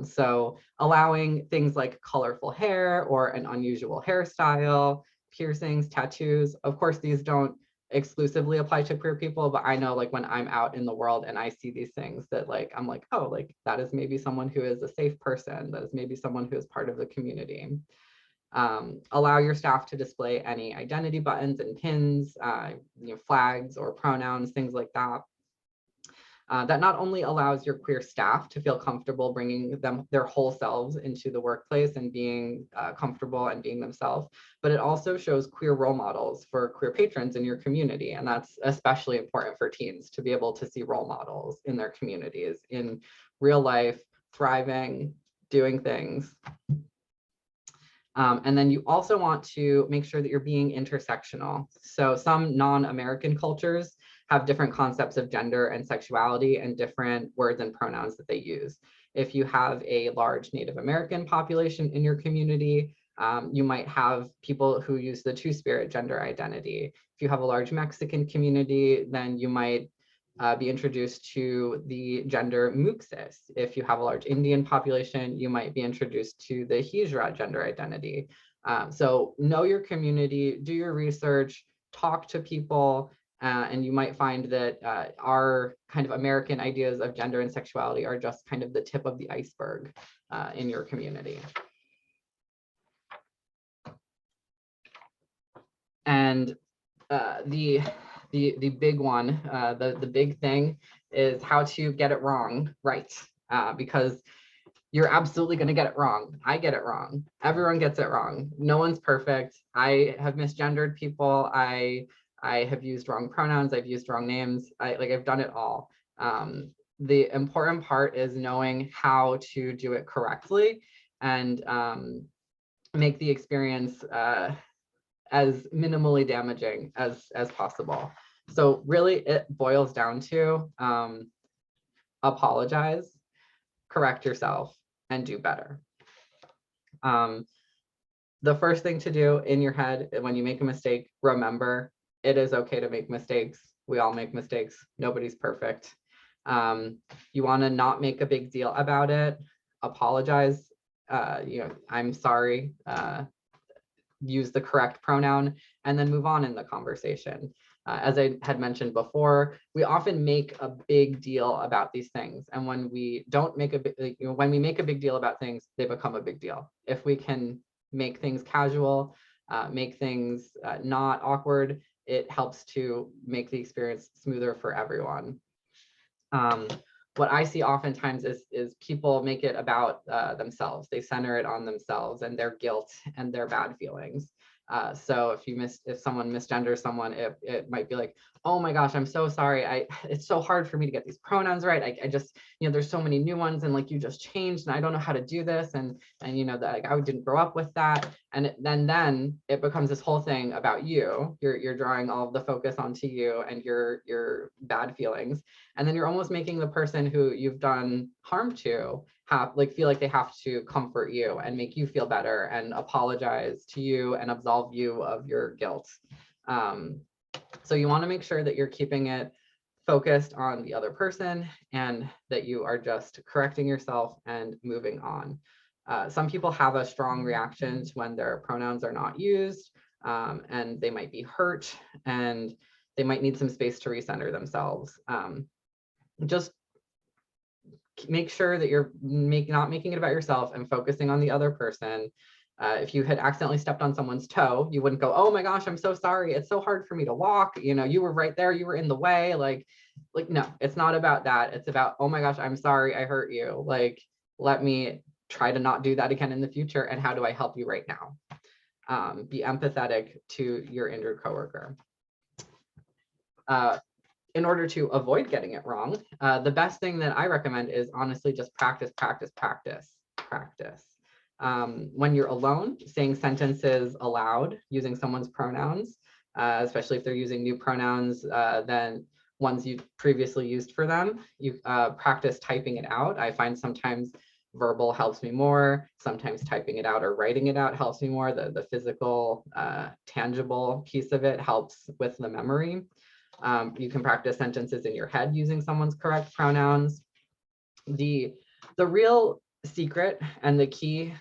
So allowing things like colorful hair or an unusual hairstyle, piercings, tattoos. Of course, these don't exclusively apply to queer people, but I know like when I'm out in the world and I see these things that I'm like, oh, like that is maybe someone who is a safe person. That is maybe someone who is part of the community. Allow your staff to display any identity buttons and pins, flags or pronouns, things like that. That not only allows your queer staff to feel comfortable bringing their whole selves into the workplace and being comfortable and being themselves, but it also shows queer role models for queer patrons in your community. And that's especially important for teens, to be able to see role models in their communities, in real life, thriving, doing things. And then you also want to make sure that you're being intersectional. So some non-American cultures have different concepts of gender and sexuality and different words and pronouns that they use. If you have a large Native American population in your community, you might have people who use the two-spirit gender identity. If you have a large Mexican community, then you might be introduced to the gender Muxis. If you have a large Indian population, you might be introduced to the Hijra gender identity. So know your community, do your research, talk to people, and you might find that our kind of American ideas of gender and sexuality are just kind of the tip of the iceberg in your community. And the big one, the big thing is how to get it wrong right, because you're absolutely going to get it wrong. I get it wrong. Everyone gets it wrong. No one's perfect. I have misgendered people. I have used wrong pronouns. I've used wrong names. I've done it all. the important part is knowing how to do it correctly and make the experience as minimally damaging as possible. So really it boils down to apologize, correct yourself, and do better. The first thing to do in your head when you make a mistake, remember it is okay to make mistakes. We all make mistakes. Nobody's perfect. You want to not make a big deal about it. Apologize. I'm sorry. Use the correct pronoun, and then move on in the conversation. As I had mentioned before, we often make a big deal about these things, and when we don't make a big, when we make a big deal about things, they become a big deal. If we can make things casual, make things not awkward, it helps to make the experience smoother for everyone. What I see oftentimes is people make it about themselves. They center it on themselves and their guilt and their bad feelings. So if someone misgenders someone, it might be like, oh my gosh, I'm so sorry. It's so hard for me to get these pronouns right. I just, there's so many new ones, and like you just changed and I don't know how to do this. And that like, I didn't grow up with that. And then it becomes this whole thing about you. You're drawing all of the focus onto you and your bad feelings. And then you're almost making the person who you've done harm to feel like they have to comfort you and make you feel better and apologize to you and absolve you of your guilt. So you want to make sure that you're keeping it focused on the other person and that you are just correcting yourself and moving on. Some people have a strong reaction to when their pronouns are not used, and they might be hurt and they might need some space to recenter themselves. Just make sure that you're not making it about yourself and focusing on the other person. If you had accidentally stepped on someone's toe, you wouldn't go, oh my gosh, I'm so sorry. It's so hard for me to walk. You were right there. You were in the way. Like, no, it's not about that. It's about, oh my gosh, I'm sorry. I hurt you. Like, let me try to not do that again in the future. And how do I help you right now? Be empathetic to your injured coworker. In order to avoid getting it wrong, the best thing that I recommend is honestly just practice. When you're alone, saying sentences aloud using someone's pronouns, especially if they're using new pronouns than ones you've previously used for them, you practice typing it out. I find sometimes verbal helps me more. Sometimes typing it out or writing it out helps me more. The physical, tangible piece of it helps with the memory. You can practice sentences in your head using someone's correct pronouns. The real secret and the key,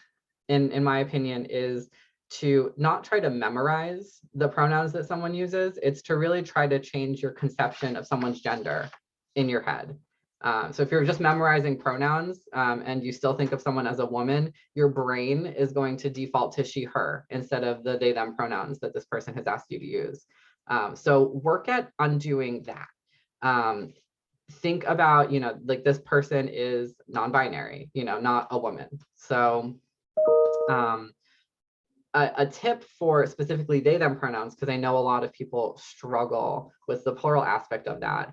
in my opinion, is to not try to memorize the pronouns that someone uses. It's to really try to change your conception of someone's gender in your head. So if you're just memorizing pronouns and you still think of someone as a woman, your brain is going to default to she, her instead of the they, them pronouns that this person has asked you to use. So work at undoing that. Think about, like this person is non-binary, not a woman. So a tip for specifically they, them pronouns, because I know a lot of people struggle with the plural aspect of that,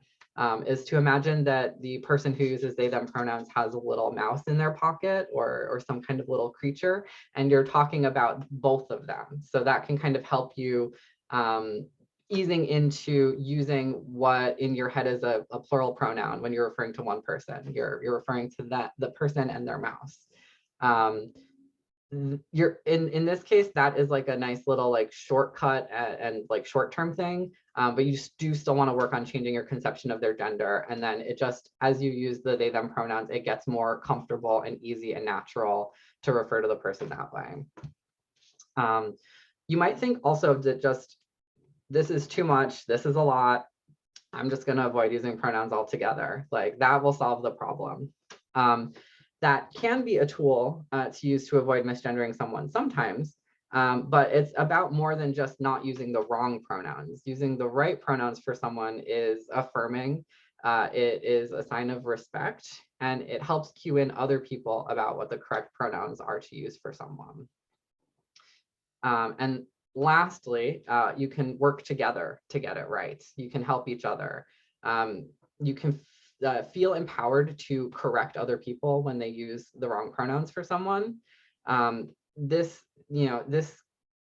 is to imagine that the person who uses they, them pronouns has a little mouse in their pocket or some kind of little creature, and you're talking about both of them. So that can kind of help you easing into using what in your head is a plural pronoun when you're referring to one person. You're referring to the person and their mouse. You're in this case, that is like a nice little like shortcut and like short-term thing, but you do still want to work on changing your conception of their gender, and then it just, as you use the they, them pronouns, it gets more comfortable and easy and natural to refer to the person that way. You might think also that just this is too much, this is a lot, I'm just going to avoid using pronouns altogether. Like that will solve the problem. That can be a tool to use to avoid misgendering someone sometimes, but it's about more than just not using the wrong pronouns. Using the right pronouns for someone is affirming, it is a sign of respect, and it helps cue in other people about what the correct pronouns are to use for someone. And lastly, you can work together to get it right. You can help each other. You can feel empowered to correct other people when they use the wrong pronouns for someone. This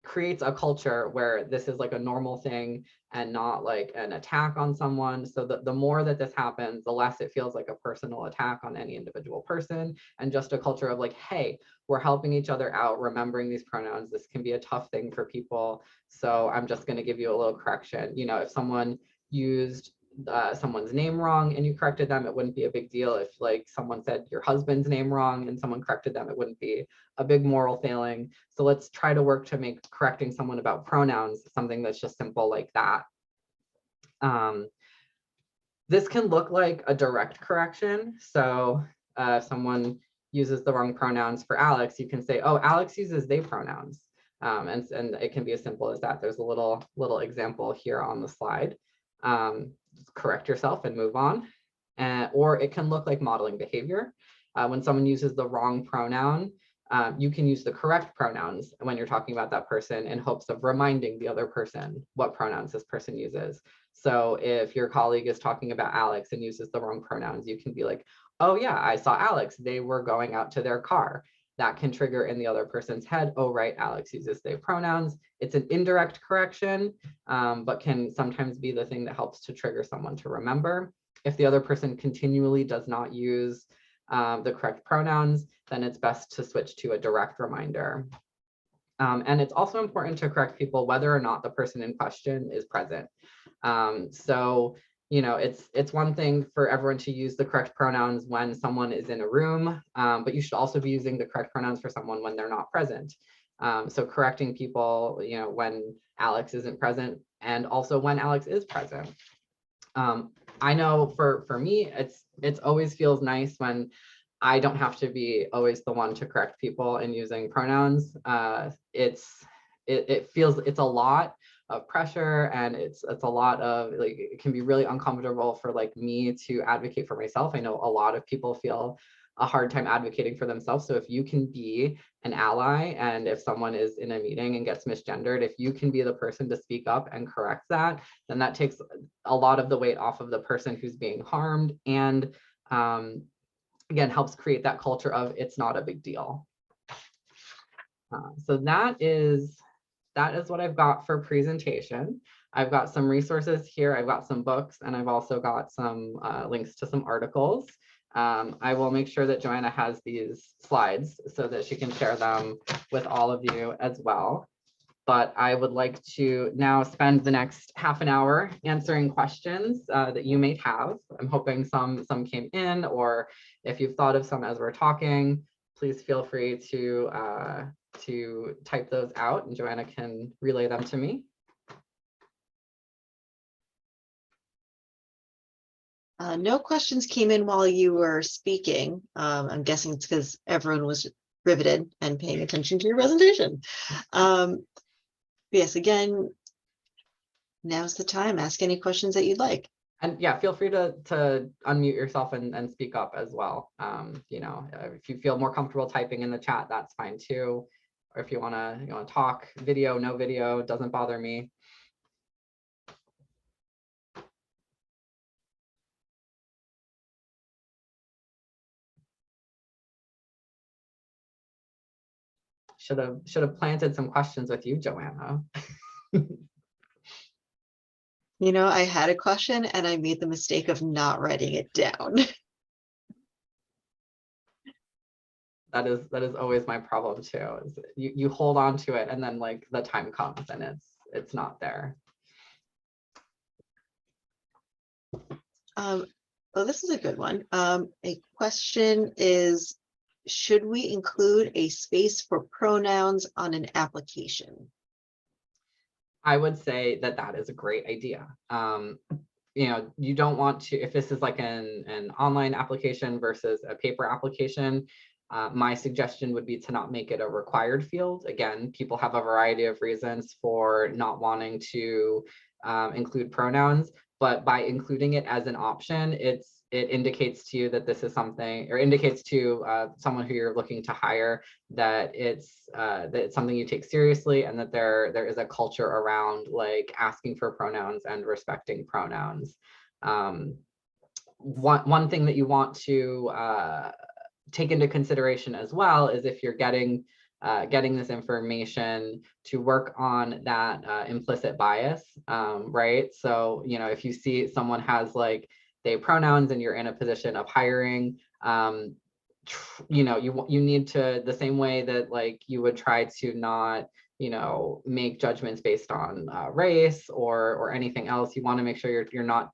creates a culture where this is like a normal thing and not like an attack on someone. So the more that this happens, the less it feels like a personal attack on any individual person, and just a culture of like, hey, we're helping each other out, remembering these pronouns. This can be a tough thing for people. So I'm just going to give you a little correction. If someone used someone's name wrong and you corrected them, it wouldn't be a big deal. If like someone said your husband's name wrong and someone corrected them, it wouldn't be a big moral failing. So let's try to work to make correcting someone about pronouns something that's just simple like that. This can look like a direct correction. So if someone uses the wrong pronouns for Alex, you can say, oh, Alex uses they pronouns. And it can be as simple as that. There's a little example here on the slide. Correct yourself and move on. Or it can look like modeling behavior. When someone uses the wrong pronoun, you can use the correct pronouns when you're talking about that person in hopes of reminding the other person what pronouns this person uses. So if your colleague is talking about Alex and uses the wrong pronouns, you can be like, oh yeah, I saw Alex, they were going out to their car. That can trigger in the other person's head, oh right, Alex uses they pronouns. It's an indirect correction, but can sometimes be the thing that helps to trigger someone to remember. If the other person continually does not use the correct pronouns, then it's best to switch to a direct reminder. And it's also important to correct people whether or not the person in question is present. So it's one thing for everyone to use the correct pronouns when someone is in a room, but you should also be using the correct pronouns for someone when they're not present. So correcting people, when Alex isn't present, and also when Alex is present. I know for me, it's always feels nice when I don't have to be always the one to correct people in using pronouns. It feels it's a lot of pressure, and it's a lot of like, it can be really uncomfortable for like me to advocate for myself. I know a lot of people feel a hard time advocating for themselves. So if you can be an ally, and if someone is in a meeting and gets misgendered, if you can be the person to speak up and correct that, then that takes a lot of the weight off of the person who's being harmed, and again, helps create that culture of it's not a big deal. So that is what I've got for presentation. I've got some resources here. I've got some books, and I've also got some links to some articles. I will make sure that Joanna has these slides so that she can share them with all of you as well. But I would like to now spend the next half an hour answering questions that you may have. I'm hoping some came in, or if you've thought of some as we're talking, please feel free to type those out, and Joanna can relay them to me. No questions came in while you were speaking. I'm guessing it's because everyone was riveted and paying attention to your presentation. Yes, again, now's the time. Ask any questions that you'd like. And yeah, feel free to unmute yourself and speak up as well. If you feel more comfortable typing in the chat, that's fine too. Or if you wanna talk, video, no video, doesn't bother me. Should have planted some questions with you, Joanna. I had a question and I made the mistake of not writing it down. That is always my problem too. Is you hold on to it, and then like the time comes and it's not there. Well, this is a good one. A question is, should we include a space for pronouns on an application? I would say that is a great idea. You don't want to, if this is like an online application versus a paper application, my suggestion would be to not make it a required field. Again, people have a variety of reasons for not wanting to include pronouns, but by including it as an option, it indicates to you that this is something, or indicates to someone who you're looking to hire that it's something you take seriously, and that there is a culture around like asking for pronouns and respecting pronouns. one thing that you want to take into consideration as well is if you're getting this information, to work on that implicit bias, right? So, if you see someone has like they pronouns and you're in a position of hiring, you need to, the same way that like you would try to not make judgments based on race or anything else, you want to make sure you're not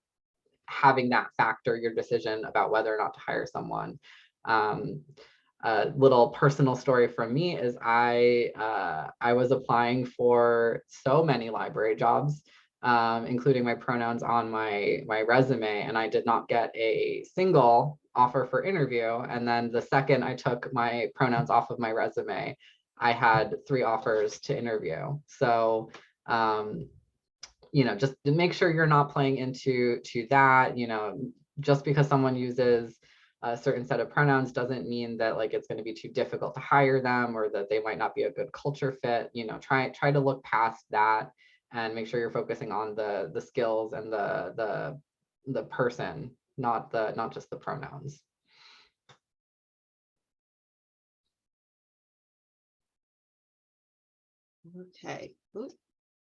having that factor your decision about whether or not to hire someone. A little personal story from me is I was applying for so many library jobs, including my pronouns on my resume, and I did not get a single offer for interview. And then the second I took my pronouns off of my resume, I had 3 offers to interview. So just to make sure you're not playing into that, just because someone uses a certain set of pronouns doesn't mean that like it's going to be too difficult to hire them or that they might not be a good culture fit. Try to look past that and make sure you're focusing on the skills and the person, not just the pronouns. Okay. Ooh,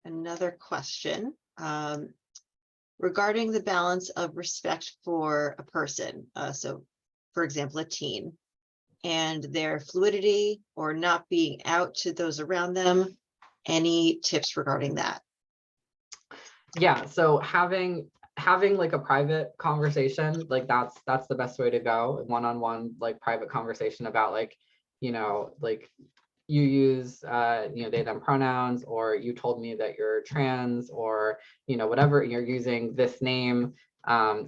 another question. Regarding the balance of respect for a person. So for example, a teen, and their fluidity or not being out to those around them. Any tips regarding that? Yeah, so having like a private conversation, like that's the best way to go. One-on-one, like private conversation about like, like you use they them pronouns, or you told me that you're trans, or whatever, you're using this name.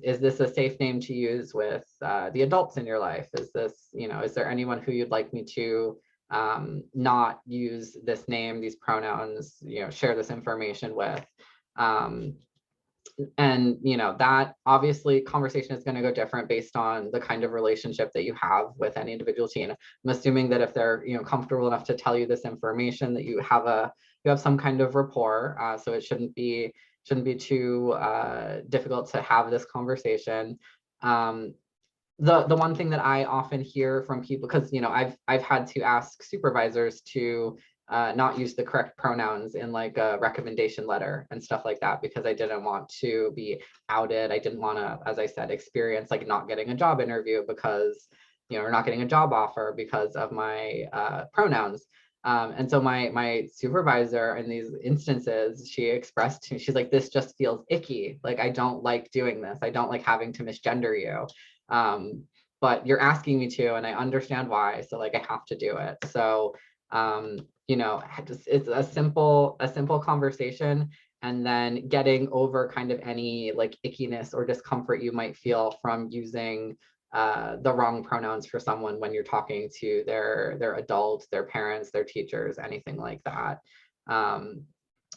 Is this a safe name to use with the adults in your life? Is this, is there anyone who you'd like me to not use this name, these pronouns, share this information with? And that obviously conversation is going to go different based on the kind of relationship that you have with any individual teen. I'm assuming that if they're comfortable enough to tell you this information, that you have some kind of rapport, so it shouldn't be too difficult to have this conversation. The one thing that I often hear from people, because I've had to ask supervisors to not use the correct pronouns in like a recommendation letter and stuff like that, because I didn't want to be outed. I didn't want to, as I said, experience like not getting a job interview because, or not getting a job offer because of my pronouns. And so my supervisor in these instances, she expressed to me, she's like, this just feels icky. Like, I don't like doing this. I don't like having to misgender you. But you're asking me to, and I understand why. So like, I have to do it. So it's a simple conversation, and then getting over kind of any like ickiness or discomfort you might feel from using the wrong pronouns for someone when you're talking to their adults, their parents, their teachers, anything like that. And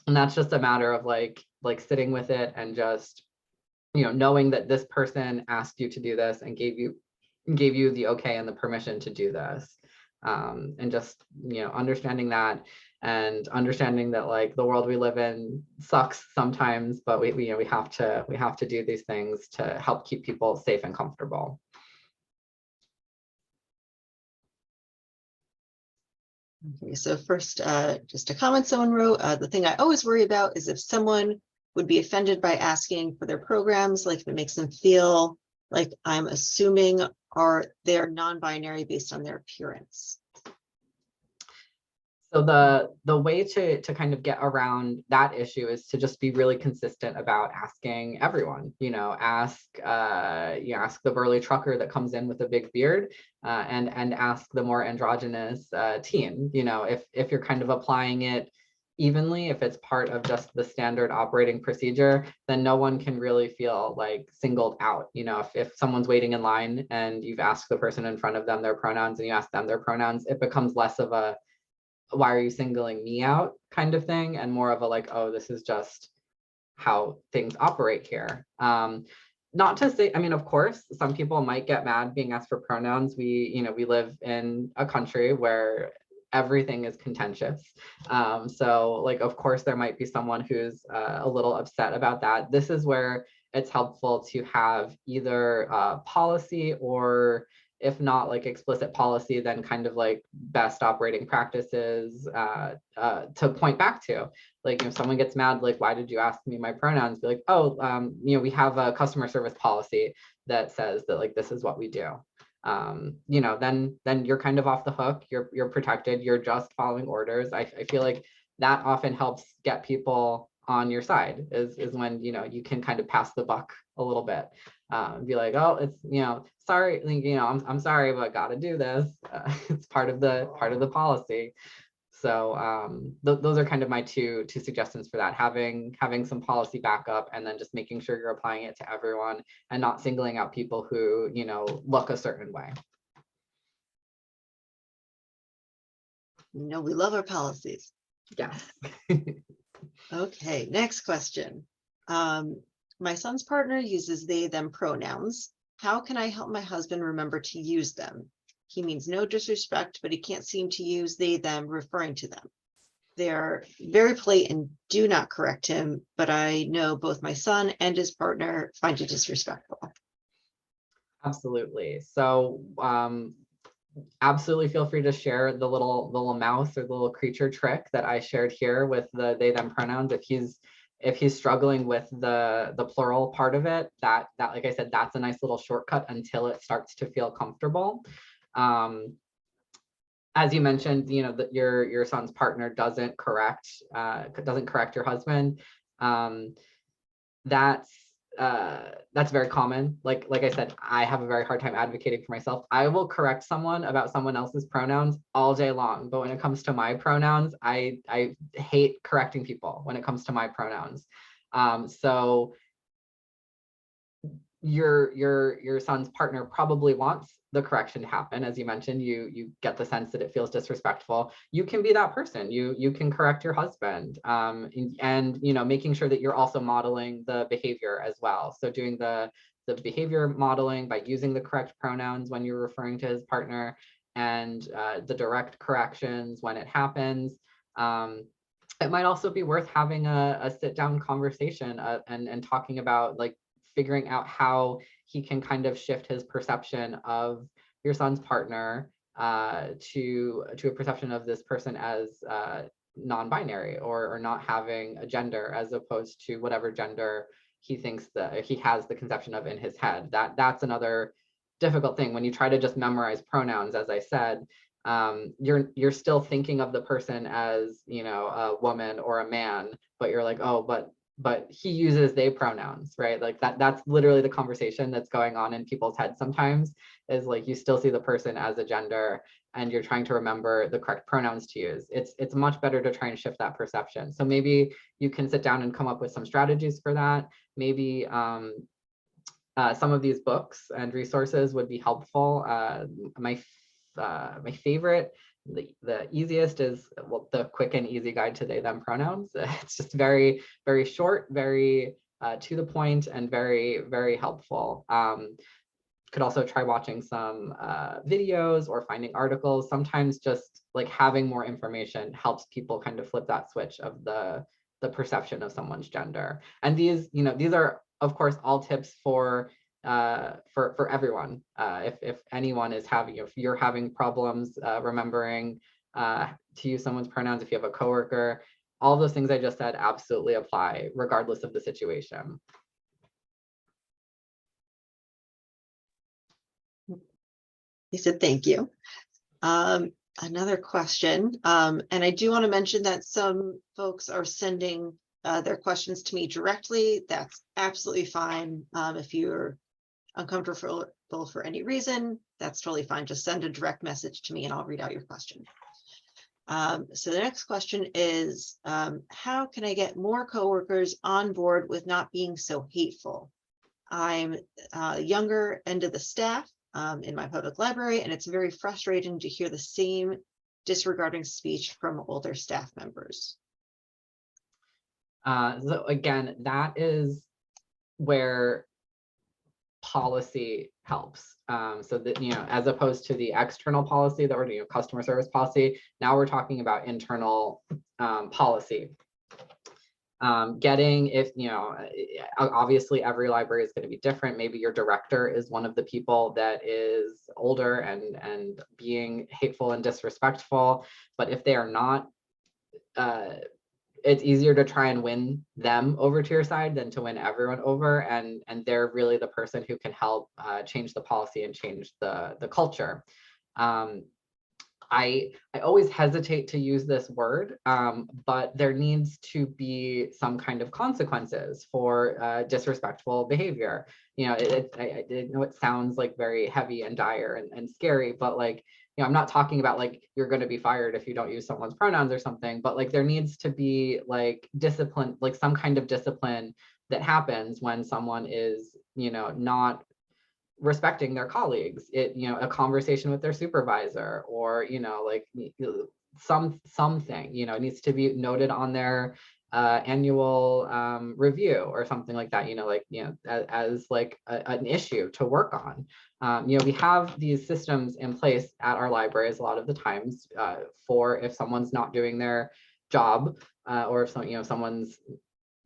that's just a matter of like sitting with it and just knowing that this person asked you to do this and gave you the okay and the permission to do this. And just understanding that, and understanding that like the world we live in sucks sometimes, but we have to do these things to help keep people safe and comfortable. Okay, so first, just a comment someone wrote, the thing I always worry about is if someone would be offended by asking for their programs, like if it makes them feel like I'm assuming they're non-binary based on their appearance. So the way to kind of get around that issue is to just be really consistent about asking everyone. Ask the burly trucker that comes in with a big beard, and ask the more androgynous teen. If you're kind of applying it evenly, if it's part of just the standard operating procedure, then no one can really feel like singled out. If someone's waiting in line and you've asked the person in front of them their pronouns and you ask them their pronouns, it becomes less of a why are you singling me out kind of thing, and more of a like, oh, this is just how things operate here. Not to say, I mean, of course, some people might get mad being asked for pronouns. We live in a country where everything is contentious. So like, of course, there might be someone who's a little upset about that. This is where it's helpful to have either policy, or if not like explicit policy, then kind of like best operating practices to point back to. Like if someone gets mad, like, why did you ask me my pronouns? Be like, oh, we have a customer service policy that says that like this is what we do. Then you're kind of off the hook. You're protected. You're just following orders. I feel like that often helps get people on your side, is when you can kind of pass the buck a little bit. Be like, oh, it's sorry, I'm sorry, but gotta do this. It's part of the policy. So those are kind of my two suggestions for that: having some policy backup, and then just making sure you're applying it to everyone and not singling out people who look a certain way. We love our policies. Yes. Okay, next question. My son's partner uses they, them pronouns. How can I help my husband remember to use them? He means no disrespect, but he can't seem to use they, them, referring to them. They're very polite and do not correct him, but I know both my son and his partner find it disrespectful. Absolutely. So absolutely feel free to share the little mouse or the little creature trick that I shared here with the they, them pronouns. If he's struggling with the plural part of it, that like I said, that's a nice little shortcut until it starts to feel comfortable. As you mentioned, that your son's partner doesn't correct your husband. That's very common. Like I said, I have a very hard time advocating for myself. I will correct someone about someone else's pronouns all day long, but when it comes to my pronouns, I hate correcting people when it comes to my pronouns. So your son's partner probably wants the correction to happen. As you mentioned, you get the sense that it feels disrespectful. You can be that person. You can correct your husband, and making sure that you're also modeling the behavior as well. So doing the behavior modeling by using the correct pronouns when you're referring to his partner, and the direct corrections when it happens. It might also be worth having a sit down conversation and talking about like figuring out how he can kind of shift his perception of your son's partner to a perception of this person as non-binary, or not having a gender, as opposed to whatever gender he thinks that he has the conception of in his head. That's another difficult thing when you try to just memorize pronouns. As I said, you're still thinking of the person as a woman or a man, but you're like, oh, but he uses they pronouns, right? Like that's literally the conversation that's going on in people's heads sometimes, is like you still see the person as a gender and you're trying to remember the correct pronouns to use. It's much better to try and shift that perception. So maybe you can sit down and come up with some strategies for that. Maybe some of these books and resources would be helpful. My favorite, the easiest is the Quick and Easy Guide to They Them Pronouns. It's just very, very short, very to the point, and very, very helpful. Could also try watching some videos or finding articles. Sometimes just like having more information helps people kind of flip that switch of the perception of someone's gender. And these are of course all tips for everyone. If anyone is having, if you're having problems remembering to use someone's pronouns, if you have a coworker, all those things I just said absolutely apply regardless of the situation. He said, thank you. Another question, and I do want to mention that some folks are sending their questions to me directly. That's absolutely fine. If you're uncomfortable for any reason, that's totally fine. Just send a direct message to me and I'll read out your question. So the next question is, how can I get more coworkers on board with not being so hateful? I'm younger end of the staff in my public library, and it's very frustrating to hear the same disregarding speech from older staff members. So again, that is where policy helps. So that, as opposed to the external policy that we're doing, customer service policy, now we're talking about internal policy. Getting, if, obviously every library is going to be different. Maybe your director is one of the people that is older and being hateful and disrespectful, but if they are not, it's easier to try and win them over to your side than to win everyone over, and they're really the person who can help change the policy and change the culture. I always hesitate to use this word, but there needs to be some kind of consequences for disrespectful behavior. I know it sounds like very heavy and dire and scary, but like, I'm not talking about like you're going to be fired if you don't use someone's pronouns or something, but like there needs to be like discipline, like some kind of discipline that happens when someone is, not respecting their colleagues. A conversation with their supervisor, or like something needs to be noted on their annual review or something like that, as like an issue to work on. We have these systems in place at our libraries a lot of the times for if someone's not doing their job, or if someone's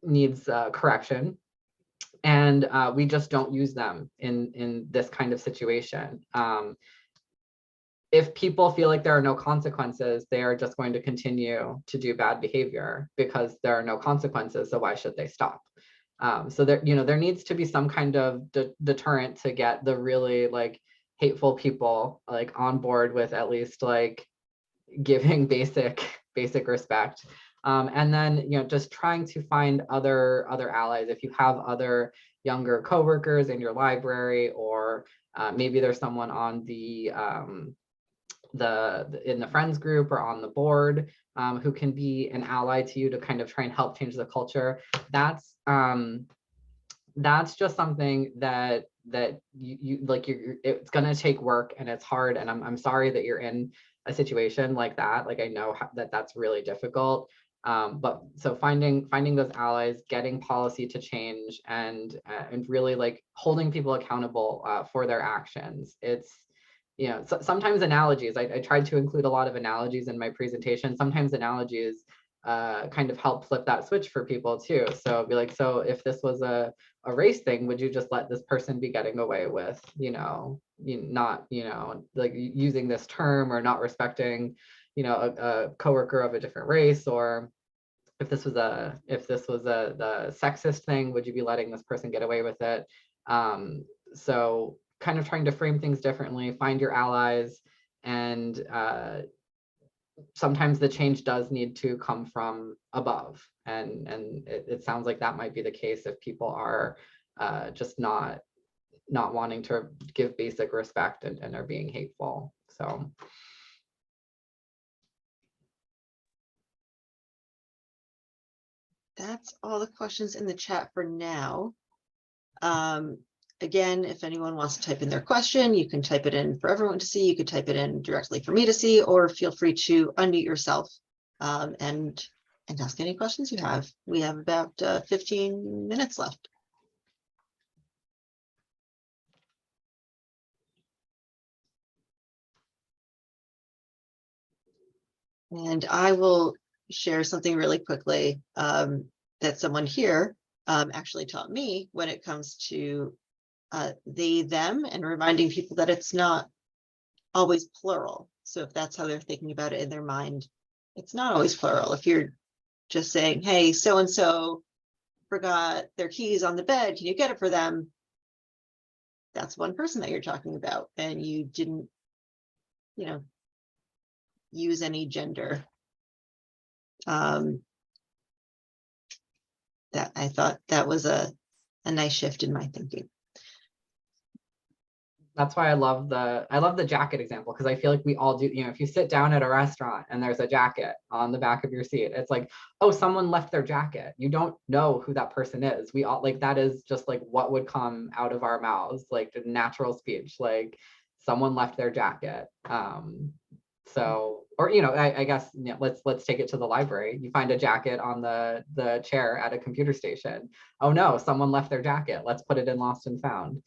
needs correction, and we just don't use them in this kind of situation. If people feel like there are no consequences, they are just going to continue to do bad behavior because there are no consequences. So why should they stop? So there needs to be some kind of deterrent to get the really like hateful people like on board with at least like giving basic respect. And then, just trying to find other allies. If you have other younger coworkers in your library, or maybe there's someone on in the friends group or on the board who can be an ally to you to kind of try and help change the culture. That's just something that you like, it's going to take work and it's hard. And I'm sorry that you're in a situation like that. Like, I know that's really difficult. But so finding those allies, getting policy to change, and really like holding people accountable for their actions. It's, sometimes analogies, I tried to include a lot of analogies in my presentation. Sometimes analogies kind of help flip that switch for people too. So be like, so if this was a race thing, would you just let this person be getting away with, not, like using this term, or not respecting, a coworker of a different race? Or if this was the sexist thing, would you be letting this person get away with it? So kind of trying to frame things differently, find your allies, and sometimes the change does need to come from above, and it sounds like that might be the case if people are just not wanting to give basic respect and are being hateful. So that's all the questions in the chat for now. Again, if anyone wants to type in their question, you can type it in for everyone to see. You could type it in directly for me to see, or feel free to unmute yourself and ask any questions you have. We have about 15 minutes left. And I will share something really quickly that someone here actually taught me when it comes to they, them, and reminding people that it's not always plural. So if that's how they're thinking about it in their mind, it's not always plural. If you're just saying, hey, so-and-so forgot their keys on the bed, can you get it for them? That's one person that you're talking about, and you didn't, use any gender. That I thought that was a nice shift in my thinking. that's why I love the jacket example, because I feel like we all do. If you sit down at a restaurant and there's a jacket on the back of your seat, it's like, oh, someone left their jacket. You don't know who that person is. We all, like, that is just like what would come out of our mouths, like the natural speech, like someone left their jacket. So, or I guess let's take it to the library. You find a jacket on the chair at a computer station. Oh no, someone left their jacket. Let's put it in lost and found.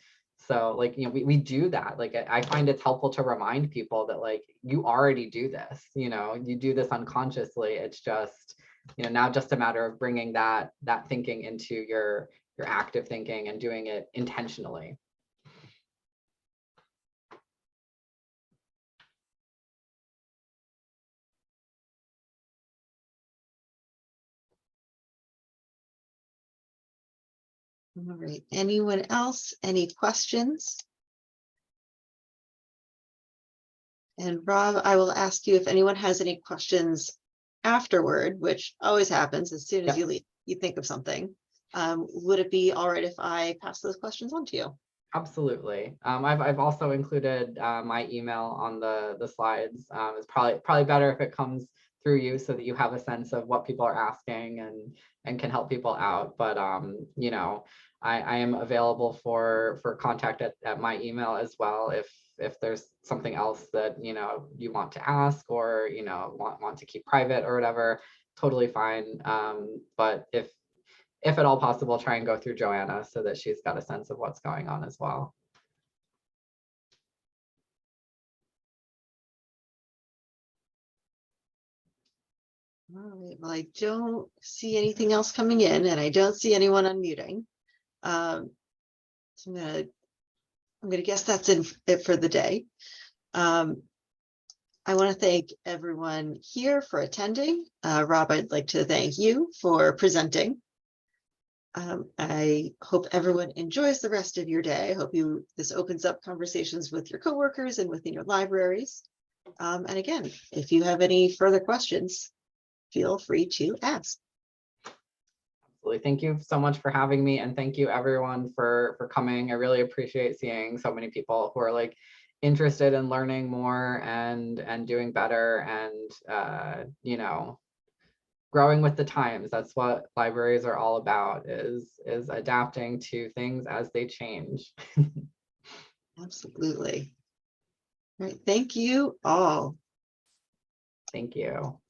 So like, we do that. Like, I find it's helpful to remind people that like, you already do this, you do this unconsciously. It's just now just a matter of bringing that thinking into your active thinking and doing it intentionally. All right, anyone else? Any questions? And Rob, I will ask you if anyone has any questions afterward, which always happens as soon as Yep. you leave, you think of something. Would it be all right if I pass those questions on to you? Absolutely. I've also included my email on the slides. It's probably better if it comes through you so that you have a sense of what people are asking and can help people out. But I am available for contact at my email as well if there's something else that you want to ask or want to keep private or whatever. Totally fine. But if at all possible, try and go through Joanna so that she's got a sense of what's going on as well. All right, well, I don't see anything else coming in and I don't see anyone unmuting. So I'm gonna guess that's it for the day. I want to thank everyone here for attending. Rob, I'd like to thank you for presenting. I hope everyone enjoys the rest of your day. I hope this opens up conversations with your coworkers and within your libraries. And again, if you have any further questions, feel free to ask. Absolutely. Thank you so much for having me, and thank you everyone for coming. I really appreciate seeing so many people who are interested in learning more and doing better and growing with the times. That's what libraries are all about, is adapting to things as they change. Absolutely. All right. Thank you all. Thank you.